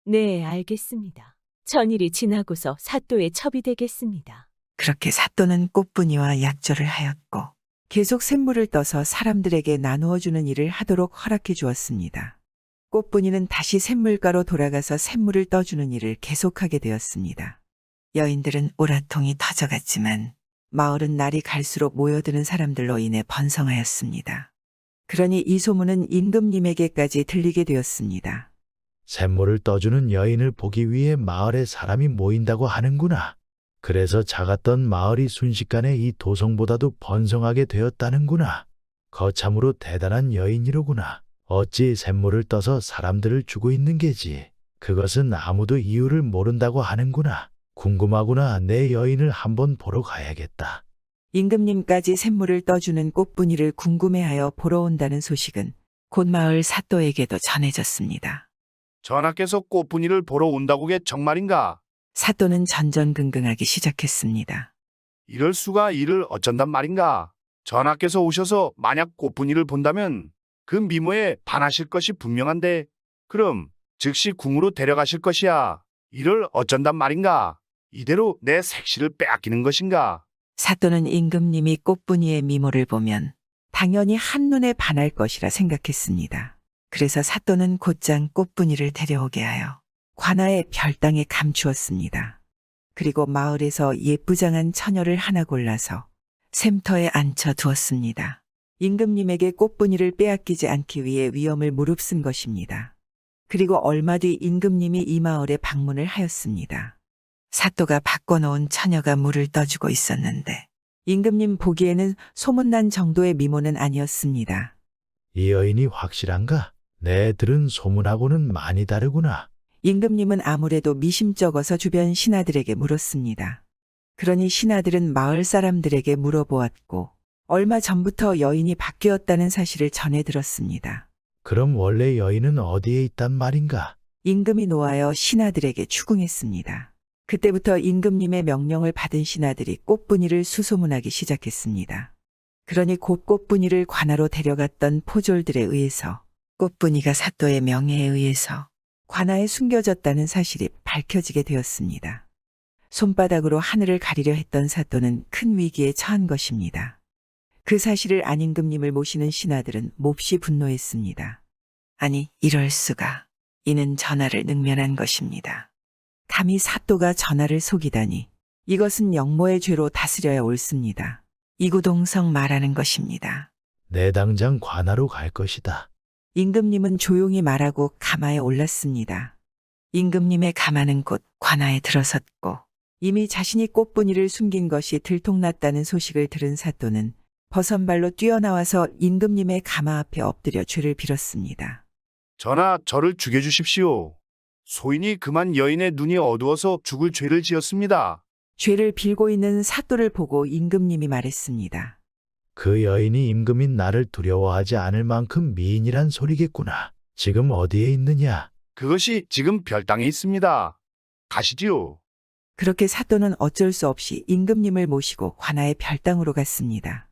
네, 알겠습니다. 천일이 지나고서 사또의 첩이 되겠습니다. 그렇게 사또는 꽃분이와 약조를 하였고 계속 샘물을 떠서 사람들에게 나누어 주는 일을 하도록 허락해 주었습니다. 꽃분이는 다시 샘물가로 돌아가서 샘물을 떠주는 일을 계속하게 되었습니다. 여인들은 오라통이 터져갔지만 마을은 날이 갈수록 모여드는 사람들로 인해 번성하였습니다. 그러니 이 소문은 임금님에게까지 들리게 되었습니다. 샘물을 떠주는 여인을 보기 위해 마을에 사람이 모인다고 하는구나. 그래서 작았던 마을이 순식간에 이 도성보다도 번성하게 되었다는구나. 거참으로 대단한 여인이로구나. 어찌 샘물을 떠서 사람들을 주고 있는 게지. 그것은 아무도 이유를 모른다고 하는구나. 궁금하구나. 내 여인을 한번 보러 가야겠다. 임금님까지 샘물을 떠주는 꽃분이를 궁금해하여 보러 온다는 소식은 곧 마을 사또에게도 전해졌습니다. 전하께서 꽃분이를 보러 온다고 게 정말인가? 사또는 전전긍긍하기 시작했습니다. 이럴 수가 이를 어쩐단 말인가? 전하께서 오셔서 만약 꽃분이를 본다면 그 미모에 반하실 것이 분명한데 그럼 즉시 궁으로 데려가실 것이야. 이를 어쩐단 말인가? 이대로 내 색시를 빼앗기는 것인가? 사또는 임금님이 꽃분이의 미모를 보면 당연히 한눈에 반할 것이라 생각했습니다. 그래서 사또는 곧장 꽃분이를 데려오게 하여 관아의 별당에 감추었습니다. 그리고 마을에서 예쁘장한 처녀를 하나 골라서 샘터에 앉혀 두었습니다. 임금님에게 꽃분이를 빼앗기지 않기 위해 위험을 무릅쓴 것입니다. 그리고 얼마 뒤 임금님이 이 마을에 방문을 하였습니다. 사또가 바꿔놓은 처녀가 물을 떠주고 있었는데 임금님 보기에는 소문난 정도의 미모는 아니었습니다. 이 여인이 확실한가? 내 들은 소문하고는 많이 다르구나. 임금님은 아무래도 미심쩍어서 주변 신하들에게 물었습니다. 그러니 신하들은 마을 사람들에게 물어보았고 얼마 전부터 여인이 바뀌었다는 사실을 전해 들었습니다. 그럼 원래 여인은 어디에 있단 말인가? 임금이 노하여 신하들에게 추궁했습니다. 그때부터 임금님의 명령을 받은 신하들이 꽃분이를 수소문하기 시작했습니다. 그러니 곧 꽃분이를 관하로 데려갔던 포졸들에 의해서 꽃분이가 사또의 명예에 의해서 관아에 숨겨졌다는 사실이 밝혀지게 되었습니다. 손바닥으로 하늘을 가리려 했던 사또는 큰 위기에 처한 것입니다. 그 사실을 안 임금님을 모시는 신하들은 몹시 분노했습니다. 아니, 이럴 수가. 이는 전하를 능멸한 것입니다. 감히 사또가 전하를 속이다니. 이것은 영모의 죄로 다스려야 옳습니다. 이구동성 말하는 것입니다. 내 당장 관하로 갈 것이다. 임금님은 조용히 말하고 가마에 올랐습니다. 임금님의 가마는 곧 관아에 들어섰고 이미 자신이 꽃분이를 숨긴 것이 들통났다는 소식을 들은 사또는 버선발로 뛰어나와서 임금님의 가마 앞에 엎드려 죄를 빌었습니다. 전하, 저를 죽여주십시오. 소인이 그만 여인의 눈이 어두워서 죽을 죄를 지었습니다. 죄를 빌고 있는 사또를 보고 임금님이 말했습니다. 그 여인이 임금인 나를 두려워하지 않을 만큼 미인이란 소리겠구나. 지금 어디에 있느냐? 그것이 지금 별당에 있습니다. 가시지요. 그렇게 사또는 어쩔 수 없이 임금님을 모시고 관아의 별당으로 갔습니다.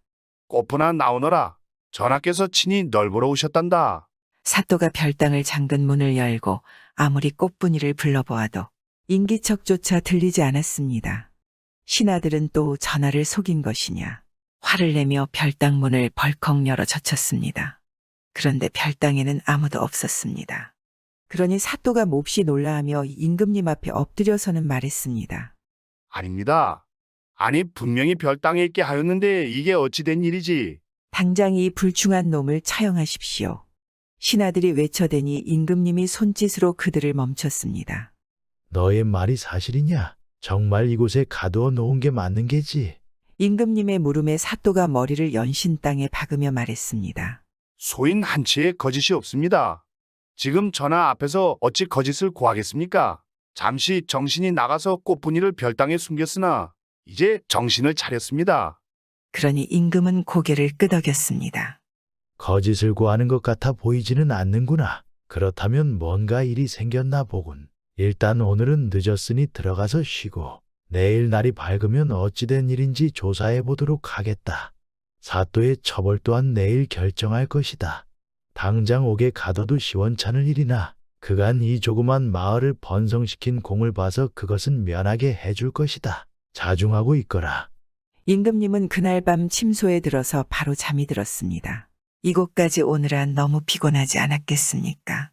꽃분아 나오너라. 전하께서 친히 널 보러 오셨단다. 사또가 별당을 잠근 문을 열고 아무리 꽃분이를 불러보아도 인기척조차 들리지 않았습니다. 신하들은 또 전하를 속인 것이냐. 화를 내며 별당 문을 벌컥 열어 젖혔습니다. 그런데 별당에는 아무도 없었습니다. 그러니 사또가 몹시 놀라하며 임금님 앞에 엎드려서는 말했습니다. 아닙니다. 아니 분명히 별당에 있게 하였는데 이게 어찌 된 일이지? 당장 이 불충한 놈을 처형하십시오. 신하들이 외쳐대니 임금님이 손짓으로 그들을 멈췄습니다. 너의 말이 사실이냐? 정말 이곳에 가두어 놓은 게 맞는 게지? 임금님의 물음에 사또가 머리를 연신 땅에 박으며 말했습니다. 소인 한치의 거짓이 없습니다. 지금 전하 앞에서 어찌 거짓을 고하겠습니까? 잠시 정신이 나가서 꽃분이를 별당에 숨겼으나 이제 정신을 차렸습니다. 그러니 임금은 고개를 끄덕였습니다. 거짓을 고하는 것 같아 보이지는 않는구나. 그렇다면 뭔가 일이 생겼나 보군. 일단 오늘은 늦었으니 들어가서 쉬고 내일 날이 밝으면 어찌된 일인지 조사해 보도록 하겠다. 사또의 처벌 또한 내일 결정할 것이다. 당장 옥에 가둬도 시원찮을 일이나 그간 이 조그만 마을을 번성시킨 공을 봐서 그것은 면하게 해줄 것이다. 자중하고 있거라. 임금님은 그날 밤 침소에 들어서 바로 잠이 들었습니다. 이곳까지 오느라 너무 피곤하지 않았겠습니까?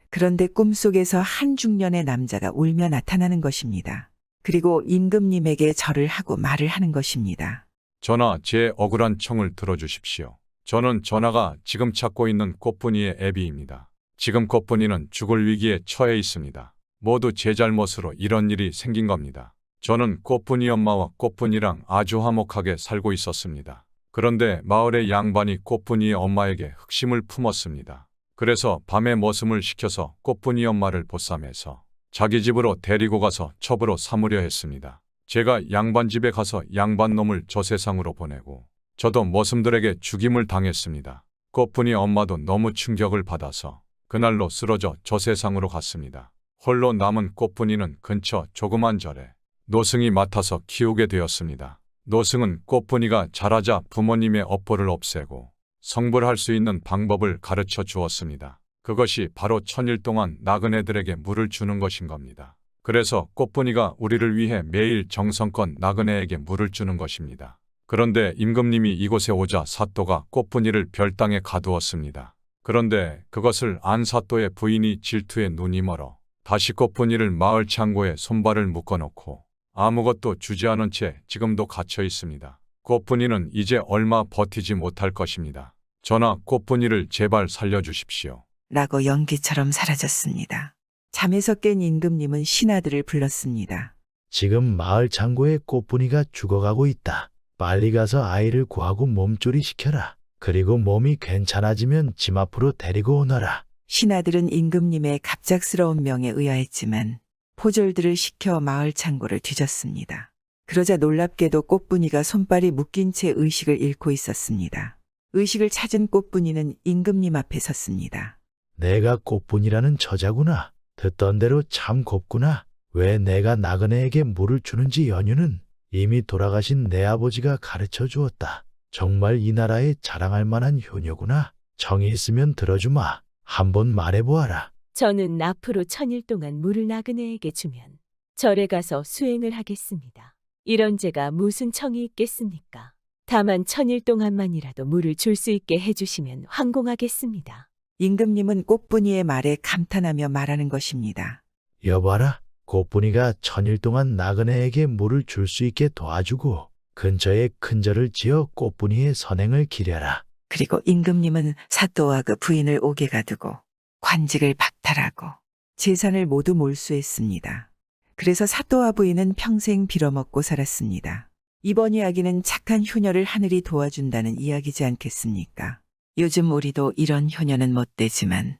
그런데 꿈속에서 한 중년의 남자가 울며 나타나는 것입니다. 그리고 임금님에게 절을 하고 말을 하는 것입니다. 전하, 제 억울한 청을 들어주십시오. 저는 전하가 지금 찾고 있는 꽃분이의 애비입니다. 지금 꽃분이는 죽을 위기에 처해 있습니다. 모두 제 잘못으로 이런 일이 생긴 겁니다. 저는 꽃분이 엄마와 꽃분이랑 아주 화목하게 살고 있었습니다. 그런데 마을의 양반이 꽃분이의 엄마에게 흑심을 품었습니다. 그래서 밤에 머슴을 시켜서 꽃분이 엄마를 보쌈해서 자기 집으로 데리고 가서 첩으로 삼으려 했습니다. 제가 양반 집에 가서 양반 놈을 저 세상으로 보내고 저도 머슴들에게 죽임을 당했습니다. 꽃분이 엄마도 너무 충격을 받아서 그날로 쓰러져 저 세상으로 갔습니다. 홀로 남은 꽃분이는 근처 조그만 절에 노승이 맡아서 키우게 되었습니다. 노승은 꽃분이가 자라자 부모님의 업보를 없애고 성불할 수 있는 방법을 가르쳐 주었습니다. 그것이 바로 1000일 동안 나그네들에게 물을 주는 것인 겁니다. 그래서 꽃분이가 우리를 위해 매일 정성껏 나그네에게 물을 주는 것입니다. 그런데 임금님이 이곳에 오자 사또가 꽃분이를 별당에 가두었습니다. 그런데 그것을 안 사또의 부인이 질투에 눈이 멀어 다시 꽃분이를 마을 창고에 손발을 묶어놓고 아무것도 주지 않은 채 지금도 갇혀 있습니다. 꽃분이는 이제 얼마 버티지 못할 것입니다. 전하, 꽃분이를 제발 살려주십시오. 라고 연기처럼 사라졌습니다. 잠에서 깬 임금님은 신하들을 불렀습니다. 지금 마을 창고에 꽃분이가 죽어가고 있다. 빨리 가서 아이를 구하고 몸조리 시켜라. 그리고 몸이 괜찮아지면 집 앞으로 데리고 오너라. 신하들은 임금님의 갑작스러운 명에 의아했지만 포졸들을 시켜 마을 창고를 뒤졌습니다. 그러자 놀랍게도 꽃분이가 손발이 묶인 채 의식을 잃고 있었습니다. 의식을 찾은 꽃분이는 임금님 앞에 섰습니다. 내가 꽃분이라는 처자구나. 듣던 대로 참 곱구나. 왜 내가 나그네에게 물을 주는지 연유는 이미 돌아가신 내 아버지가 가르쳐 주었다. 정말 이 나라에 자랑할 만한 효녀구나. 정이 있으면 들어주마. 한번 말해보아라. 저는 앞으로 1000일 동안 물을 나그네에게 주면 절에 가서 수행을 하겠습니다. 이런 제가 무슨 청이 있겠습니까? 다만 1000일 동안만이라도 물을 줄 수 있게 해주시면 황공하겠습니다. 임금님은 꽃분이의 말에 감탄하며 말하는 것입니다. 여봐라. 꽃분이가 1000일 동안 나그네에게 물을 줄 수 있게 도와주고 근처에 큰 절을 지어 꽃분이의 선행을 기려라. 그리고 임금님은 사또와 그 부인을 옥에 가두고 관직을 박탈하고 재산을 모두 몰수했습니다. 그래서 사또와 부인은 평생 빌어먹고 살았습니다. 이번 이야기는 착한 효녀를 하늘이 도와준다는 이야기지 않겠습니까? 요즘 우리도 이런 효녀는 못 되지만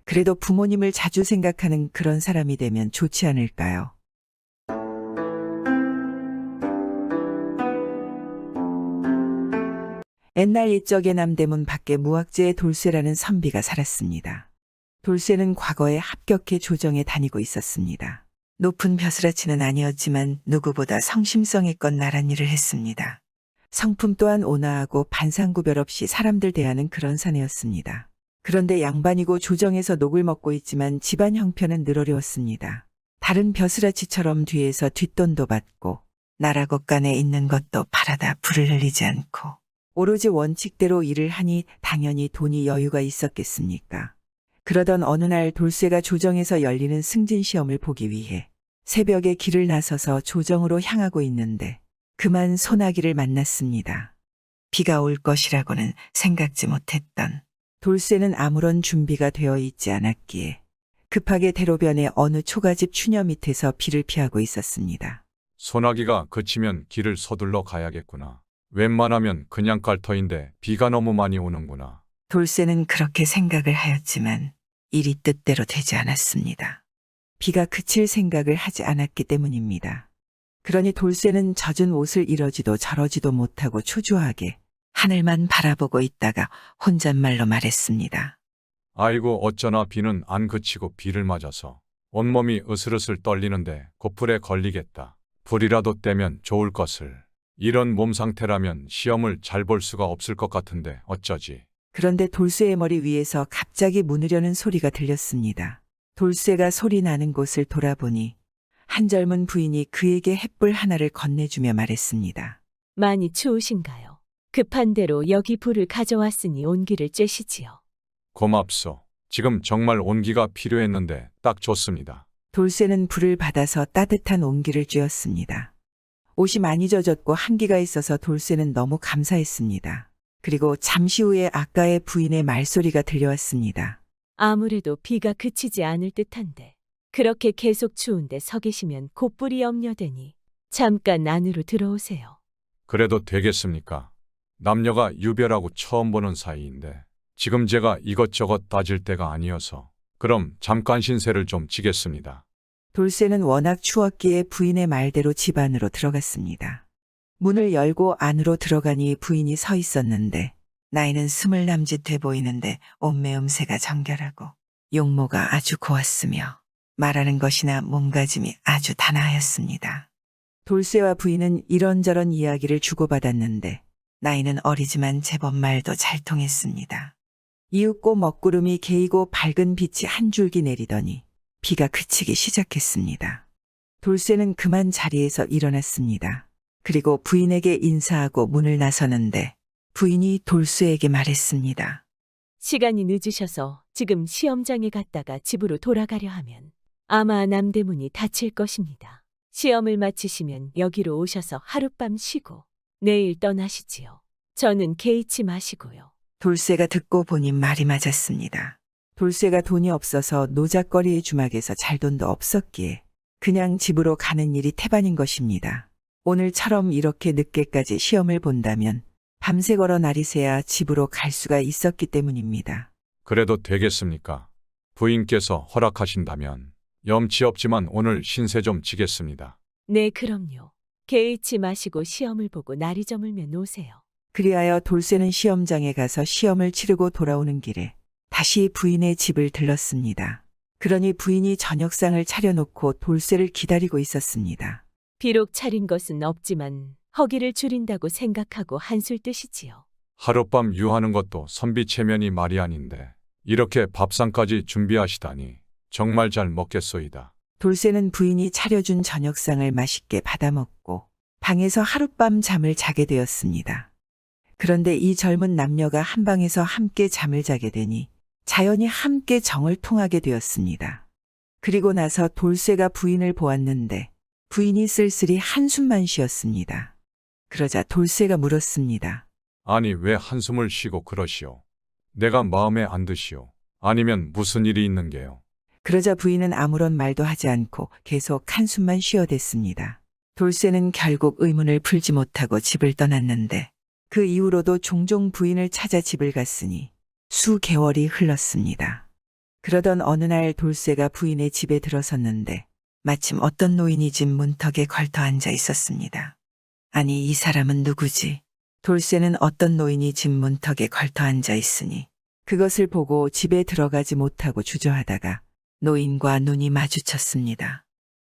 그래도 부모님을 자주 생각하는 그런 사람이 되면 좋지 않을까요? 옛날 옛적의 남대문 밖에 무학재의 돌쇠라는 선비가 살았습니다. 돌쇠는 과거에 합격해 조정에 다니고 있었습니다. 높은 벼슬아치는 아니었지만 누구보다 성심성의껏 나란 일을 했습니다. 성품 또한 온화하고 반상구별 없이 사람들 대하는 그런 사내였습니다. 그런데 양반이고 조정에서 녹을 먹고 있지만 집안 형편은 늘 어려웠습니다. 다른 벼슬아치처럼 뒤에서 뒷돈도 받고 나라 곳간에 있는 것도 팔아다 불을 흘리지 않고 오로지 원칙대로 일을 하니 당연히 돈이 여유가 있었겠습니까? 그러던 어느 날 돌쇠가 조정에서 열리는 승진시험을 보기 위해 새벽에 길을 나서서 조정으로 향하고 있는데 그만 소나기를 만났습니다. 비가 올 것이라고는 생각지 못했던 돌쇠는 아무런 준비가 되어 있지 않았기에 급하게 대로변의 어느 초가집 추녀 밑에서 비를 피하고 있었습니다. 소나기가 그치면 길을 서둘러 가야겠구나. 웬만하면 그냥 깔 터인데 비가 너무 많이 오는구나. 돌쇠는 그렇게 생각을 하였지만 일이 뜻대로 되지 않았습니다. 비가 그칠 생각을 하지 않았기 때문입니다. 그러니 돌쇠는 젖은 옷을 이러지도 저러지도 못하고 초조하게 하늘만 바라보고 있다가 혼잣말로 말했습니다. 아이고 어쩌나 비는 안 그치고 비를 맞아서 온몸이 으슬으슬 떨리는데 곧불에 걸리겠다. 불이라도 떼면 좋을 것을. 이런 몸 상태라면 시험을 잘 볼 수가 없을 것 같은데 어쩌지. 그런데 돌쇠의 머리 위에서 갑자기 무느려는 소리가 들렸습니다. 돌쇠가 소리 나는 곳을 돌아보니 한 젊은 부인이 그에게 햇불 하나를 건네주며 말했습니다. 많이 추우신가요? 급한 대로 여기 불을 가져왔으니 온기를 쬐시지요. 고맙소. 지금 정말 온기가 필요했는데 딱 좋습니다. 돌쇠는 불을 받아서 따뜻한 온기를 쬐었습니다. 옷이 많이 젖었고 한기가 있어서 돌쇠는 너무 감사했습니다. 그리고 잠시 후에 아까의 부인의 말소리가 들려왔습니다. 아무래도 비가 그치지 않을 듯한데 그렇게 계속 추운데 서 계시면 곧불이 염려되니 잠깐 안으로 들어오세요. 그래도 되겠습니까? 남녀가 유별하고 처음 보는 사이인데 지금 제가 이것저것 따질 때가 아니어서 그럼 잠깐 신세를 좀 지겠습니다. 돌쇠는 워낙 추웠기에 부인의 말대로 집 안으로 들어갔습니다. 문을 열고 안으로 들어가니 부인이 서 있었는데 나이는 20 남짓 돼 보이는데 옷매음새가 정결하고 용모가 아주 고왔으며 말하는 것이나 몸가짐이 아주 단아하였습니다. 돌쇠와 부인은 이런저런 이야기를 주고받았는데 나이는 어리지만 제법 말도 잘 통했습니다. 이윽고 먹구름이 개이고 밝은 빛이 한 줄기 내리더니 비가 그치기 시작했습니다. 돌쇠는 그만 자리에서 일어났습니다. 그리고 부인에게 인사하고 문을 나서는데 부인이 돌쇠에게 말했습니다. 시간이 늦으셔서 지금 시험장에 갔다가 집으로 돌아가려 하면 아마 남대문이 닫힐 것입니다. 시험을 마치시면 여기로 오셔서 하룻밤 쉬고 내일 떠나시지요. 저는 개의치 마시고요. 돌쇠가 듣고 보니 말이 맞았습니다. 돌쇠가 돈이 없어서 노작거리의 주막에서 잘 돈도 없었기에 그냥 집으로 가는 일이 태반인 것입니다. 오늘처럼 이렇게 늦게까지 시험을 본다면 밤새 걸어 날이 새야 집으로 갈 수가 있었기 때문입니다. 그래도 되겠습니까? 부인께서 허락하신다면 염치 없지만 오늘 신세 좀 지겠습니다. 네, 그럼요. 개의치 마시고 시험을 보고 날이 저물면 노세요. 그리하여 돌쇠는 시험장에 가서 시험을 치르고 돌아오는 길에 다시 부인의 집을 들렀습니다. 그러니 부인이 저녁상을 차려놓고 돌쇠를 기다리고 있었습니다. 비록 차린 것은 없지만 허기를 줄인다고 생각하고 한술 뜨시지요. 하룻밤 유하는 것도 선비체면이 말이 아닌데 이렇게 밥상까지 준비하시다니 정말 잘 먹겠소이다. 돌쇠는 부인이 차려준 저녁상을 맛있게 받아먹고 방에서 하룻밤 잠을 자게 되었습니다. 그런데 이 젊은 남녀가 한 방에서 함께 잠을 자게 되니 자연히 함께 정을 통하게 되었습니다. 그리고 나서 돌쇠가 부인을 보았는데 부인이 쓸쓸히 한숨만 쉬었습니다. 그러자 돌쇠가 물었습니다. 아니 왜 한숨을 쉬고 그러시오? 내가 마음에 안 드시오? 아니면 무슨 일이 있는 게요? 그러자 부인은 아무런 말도 하지 않고 계속 한숨만 쉬어댔습니다. 돌쇠는 결국 의문을 풀지 못하고 집을 떠났는데 그 이후로도 종종 부인을 찾아 집을 갔으니 수개월이 흘렀습니다. 그러던 어느 날 돌쇠가 부인의 집에 들어섰는데 마침 어떤 노인이 집 문턱에 걸터 앉아 있었습니다. 아니, 이 사람은 누구지? 돌쇠는 어떤 노인이 집 문턱에 걸터 앉아 있으니 그것을 보고 집에 들어가지 못하고 주저하다가 노인과 눈이 마주쳤습니다.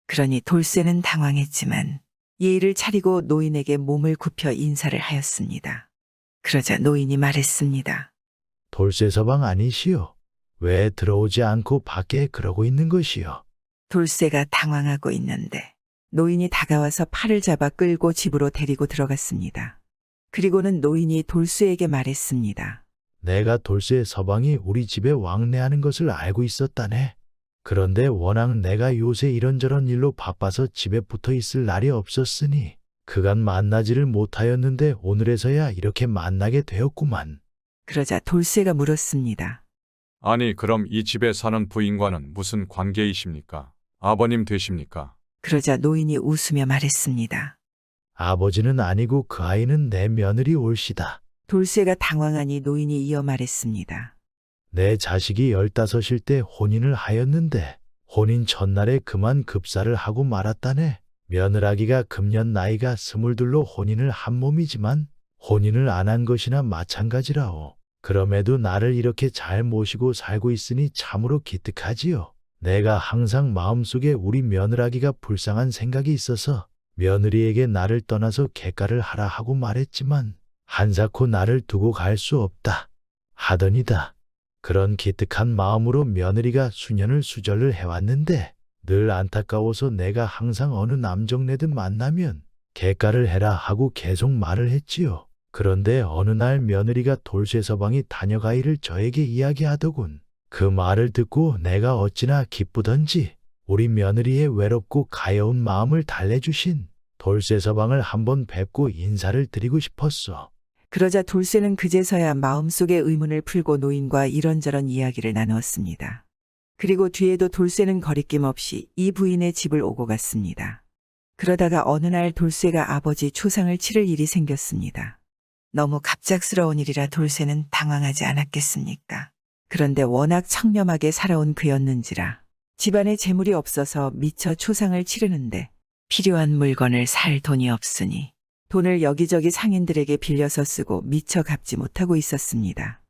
그러니 돌쇠는 당황했지만 예의를 차리고 노인에게 몸을 굽혀 인사를 하였습니다. 그러자 노인이 말했습니다. 돌쇠서방 아니시오? 왜 들어오지 않고 밖에 그러고 있는 것이오? 돌쇠가 당황하고 있는데 노인이 다가와서 팔을 잡아 끌고 집으로 데리고 들어갔습니다. 그리고는 노인이 돌쇠에게 말했습니다. 내가 돌쇠 서방이 우리 집에 왕래하는 것을 알고 있었다네. 그런데 워낙 내가 요새 이런저런 일로 바빠서 집에 붙어 있을 날이 없었으니 그간 만나지를 못하였는데 오늘에서야 이렇게 만나게 되었구만. 그러자 돌쇠가 물었습니다. 아니 그럼 이 집에 사는 부인과는 무슨 관계이십니까? 아버님 되십니까? 그러자 노인이 웃으며 말했습니다. 아버지는 아니고 그 아이는 내 며느리 올시다. 돌쇠가 당황하니 노인이 이어 말했습니다. 내 자식이 15일 때 혼인을 하였는데 혼인 첫날에 그만 급사를 하고 말았다네. 며느라기가 금년 나이가 22로 혼인을 한 몸이지만 혼인을 안 한 것이나 마찬가지라오. 그럼에도 나를 이렇게 잘 모시고 살고 있으니 참으로 기특하지요. 내가 항상 마음속에 우리 며느라기가 불쌍한 생각이 있어서 며느리에게 나를 떠나서 객가를 하라 하고 말했지만 한사코 나를 두고 갈 수 없다 하더니다. 그런 기특한 마음으로 며느리가 수년을 수절을 해왔는데 늘 안타까워서 내가 항상 어느 남정네든 만나면 객가를 해라 하고 계속 말을 했지요. 그런데 어느 날 며느리가 돌쇠서방이 다녀가기를 저에게 이야기하더군. 그 말을 듣고 내가 어찌나 기쁘던지 우리 며느리의 외롭고 가여운 마음을 달래주신 돌쇠서방을 한번 뵙고 인사를 드리고 싶었어. 그러자 돌쇠는 그제서야 마음속의 의문을 풀고 노인과 이런저런 이야기를 나누었습니다. 그리고 뒤에도 돌쇠는 거리낌 없이 이 부인의 집을 오고 갔습니다. 그러다가 어느 날 돌쇠가 아버지 초상을 치를 일이 생겼습니다. 너무 갑작스러운 일이라 돌쇠는 당황하지 않았겠습니까? 그런데 워낙 청렴하게 살아온 그였는지라 집안에 재물이 없어서 미처 초상을 치르는데 필요한 물건을 살 돈이 없으니 돈을 여기저기 상인들에게 빌려서 쓰고 미처 갚지 못하고 있었습니다.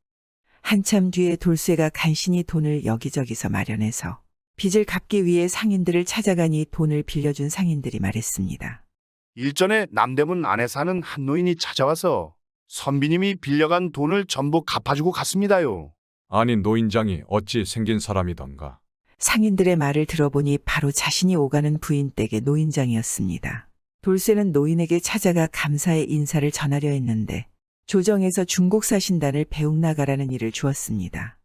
한참 뒤에 돌쇠가 간신히 돈을 여기저기서 마련해서 빚을 갚기 위해 상인들을 찾아가니 돈을 빌려준 상인들이 말했습니다. 일전에 남대문 안에 사는 한 노인이 찾아와서 선비님이 빌려간 돈을 전부 갚아주고 갔습니다요. 아니 노인장이 어찌 생긴 사람이던가. 상인들의 말을 들어보니 바로 자신이 오가는 부인 댁의 노인장이었습니다. 돌쇠는 노인에게 찾아가 감사의 인사를 전하려 했는데 조정에서 중국 사신단을 배웅 나가라는 일을 주었습니다.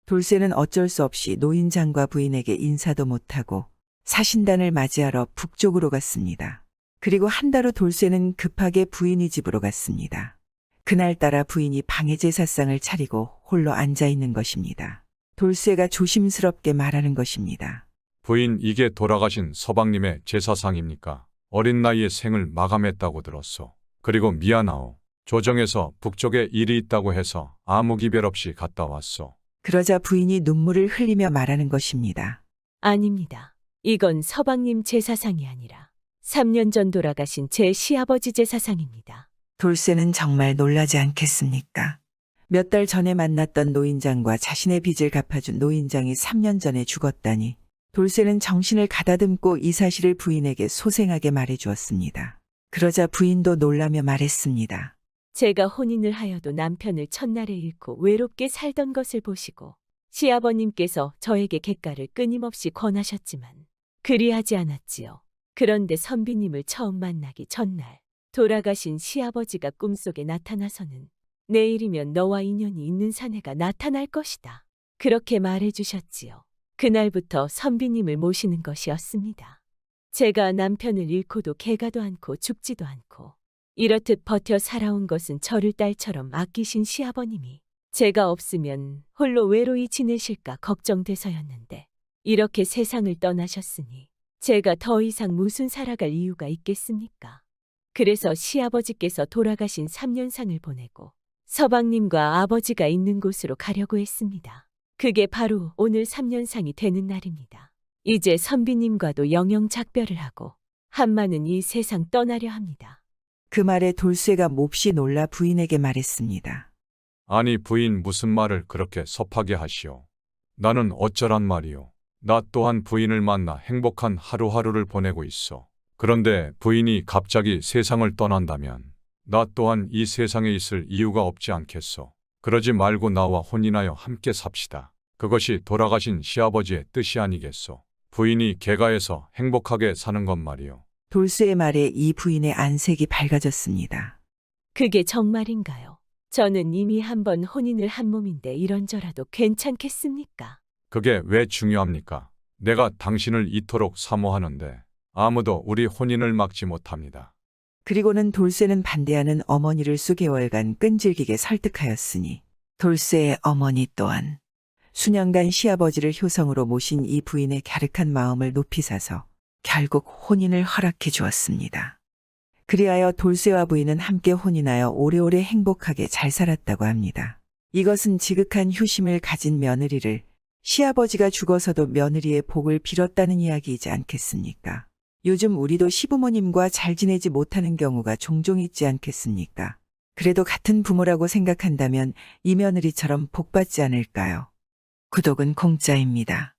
돌쇠는 어쩔 수 없이 노인장과 부인에게 인사도 못하고 사신단을 맞이하러 북쪽으로 갔습니다. 그리고 한 달 후 돌쇠는 급하게 부인이 집으로 갔습니다. 그날따라 부인이 방에 제사상을 차리고 홀로 앉아 있는 것입니다. 돌쇠가 조심스럽게 말하는 것입니다. 부인, 이게 돌아가신 서방님의 제사상입니까? 어린 나이에 생을 마감했다고 들었소. 그리고 미안하오. 조정에서 북쪽에 일이 있다고 해서 아무 기별 없이 갔다 왔소. 그러자 부인이 눈물을 흘리며 말하는 것입니다. 아닙니다. 이건 서방님 제사상이 아니라 3년 전 돌아가신 제 시아버지 제사상입니다. 돌쇠는 정말 놀라지 않겠습니까? 몇 달 전에 만났던 노인장과 자신의 빚을 갚아준 노인장이 3년 전에 죽었다니 돌쇠는 정신을 가다듬고 이 사실을 부인에게 소생하게 말해주었습니다. 그러자 부인도 놀라며 말했습니다. 제가 혼인을 하여도 남편을 첫날에 잃고 외롭게 살던 것을 보시고 시아버님께서 저에게 객가를 끊임없이 권하셨지만 그리하지 않았지요. 그런데 선비님을 처음 만나기 전날 돌아가신 시아버지가 꿈속에 나타나서는 내일이면 너와 인연이 있는 사내가 나타날 것이다. 그렇게 말해주셨지요. 그날부터 선비님을 모시는 것이었습니다. 제가 남편을 잃고도 개가도 않고 죽지도 않고 이렇듯 버텨 살아온 것은 저를 딸처럼 아끼신 시아버님이 제가 없으면 홀로 외로이 지내실까 걱정돼서였는데 이렇게 세상을 떠나셨으니 제가 더 이상 무슨 살아갈 이유가 있겠습니까? 그래서 시아버지께서 돌아가신 3년상을 보내고 서방님과 아버지가 있는 곳으로 가려고 했습니다. 그게 바로 오늘 3년상이 되는 날입니다. 이제 선비님과도 영영작별을 하고 한마는 이 세상 떠나려 합니다. 그 말에 돌쇠가 몹시 놀라 부인에게 말했습니다. 아니 부인, 무슨 말을 그렇게 섭하게 하시오. 나는 어쩌란 말이오. 나 또한 부인을 만나 행복한 하루하루를 보내고 있어. 그런데 부인이 갑자기 세상을 떠난다면 나 또한 이 세상에 있을 이유가 없지 않겠소. 그러지 말고 나와 혼인하여 함께 삽시다. 그것이 돌아가신 시아버지의 뜻이 아니겠소. 부인이 개가에서 행복하게 사는 것 말이오. 돌쇠의 말에 이 부인의 안색이 밝아졌습니다. 그게 정말인가요? 저는 이미 한번 혼인을 한 몸인데 이런저라도 괜찮겠습니까? 그게 왜 중요합니까? 내가 당신을 이토록 사모하는데 아무도 우리 혼인을 막지 못합니다. 그리고는 돌쇠는 반대하는 어머니를 수개월간 끈질기게 설득하였으니 돌쇠의 어머니 또한 수년간 시아버지를 효성으로 모신 이 부인의 갸륵한 마음을 높이 사서 결국 혼인을 허락해 주었습니다. 그리하여 돌쇠와 부인은 함께 혼인하여 오래오래 행복하게 잘 살았다고 합니다. 이것은 지극한 효심을 가진 며느리를 시아버지가 죽어서도 며느리의 복을 빌었다는 이야기이지 않겠습니까? 요즘 우리도 시부모님과 잘 지내지 못하는 경우가 종종 있지 않겠습니까? 그래도 같은 부모라고 생각한다면 이 며느리처럼 복받지 않을까요? 구독은 공짜입니다.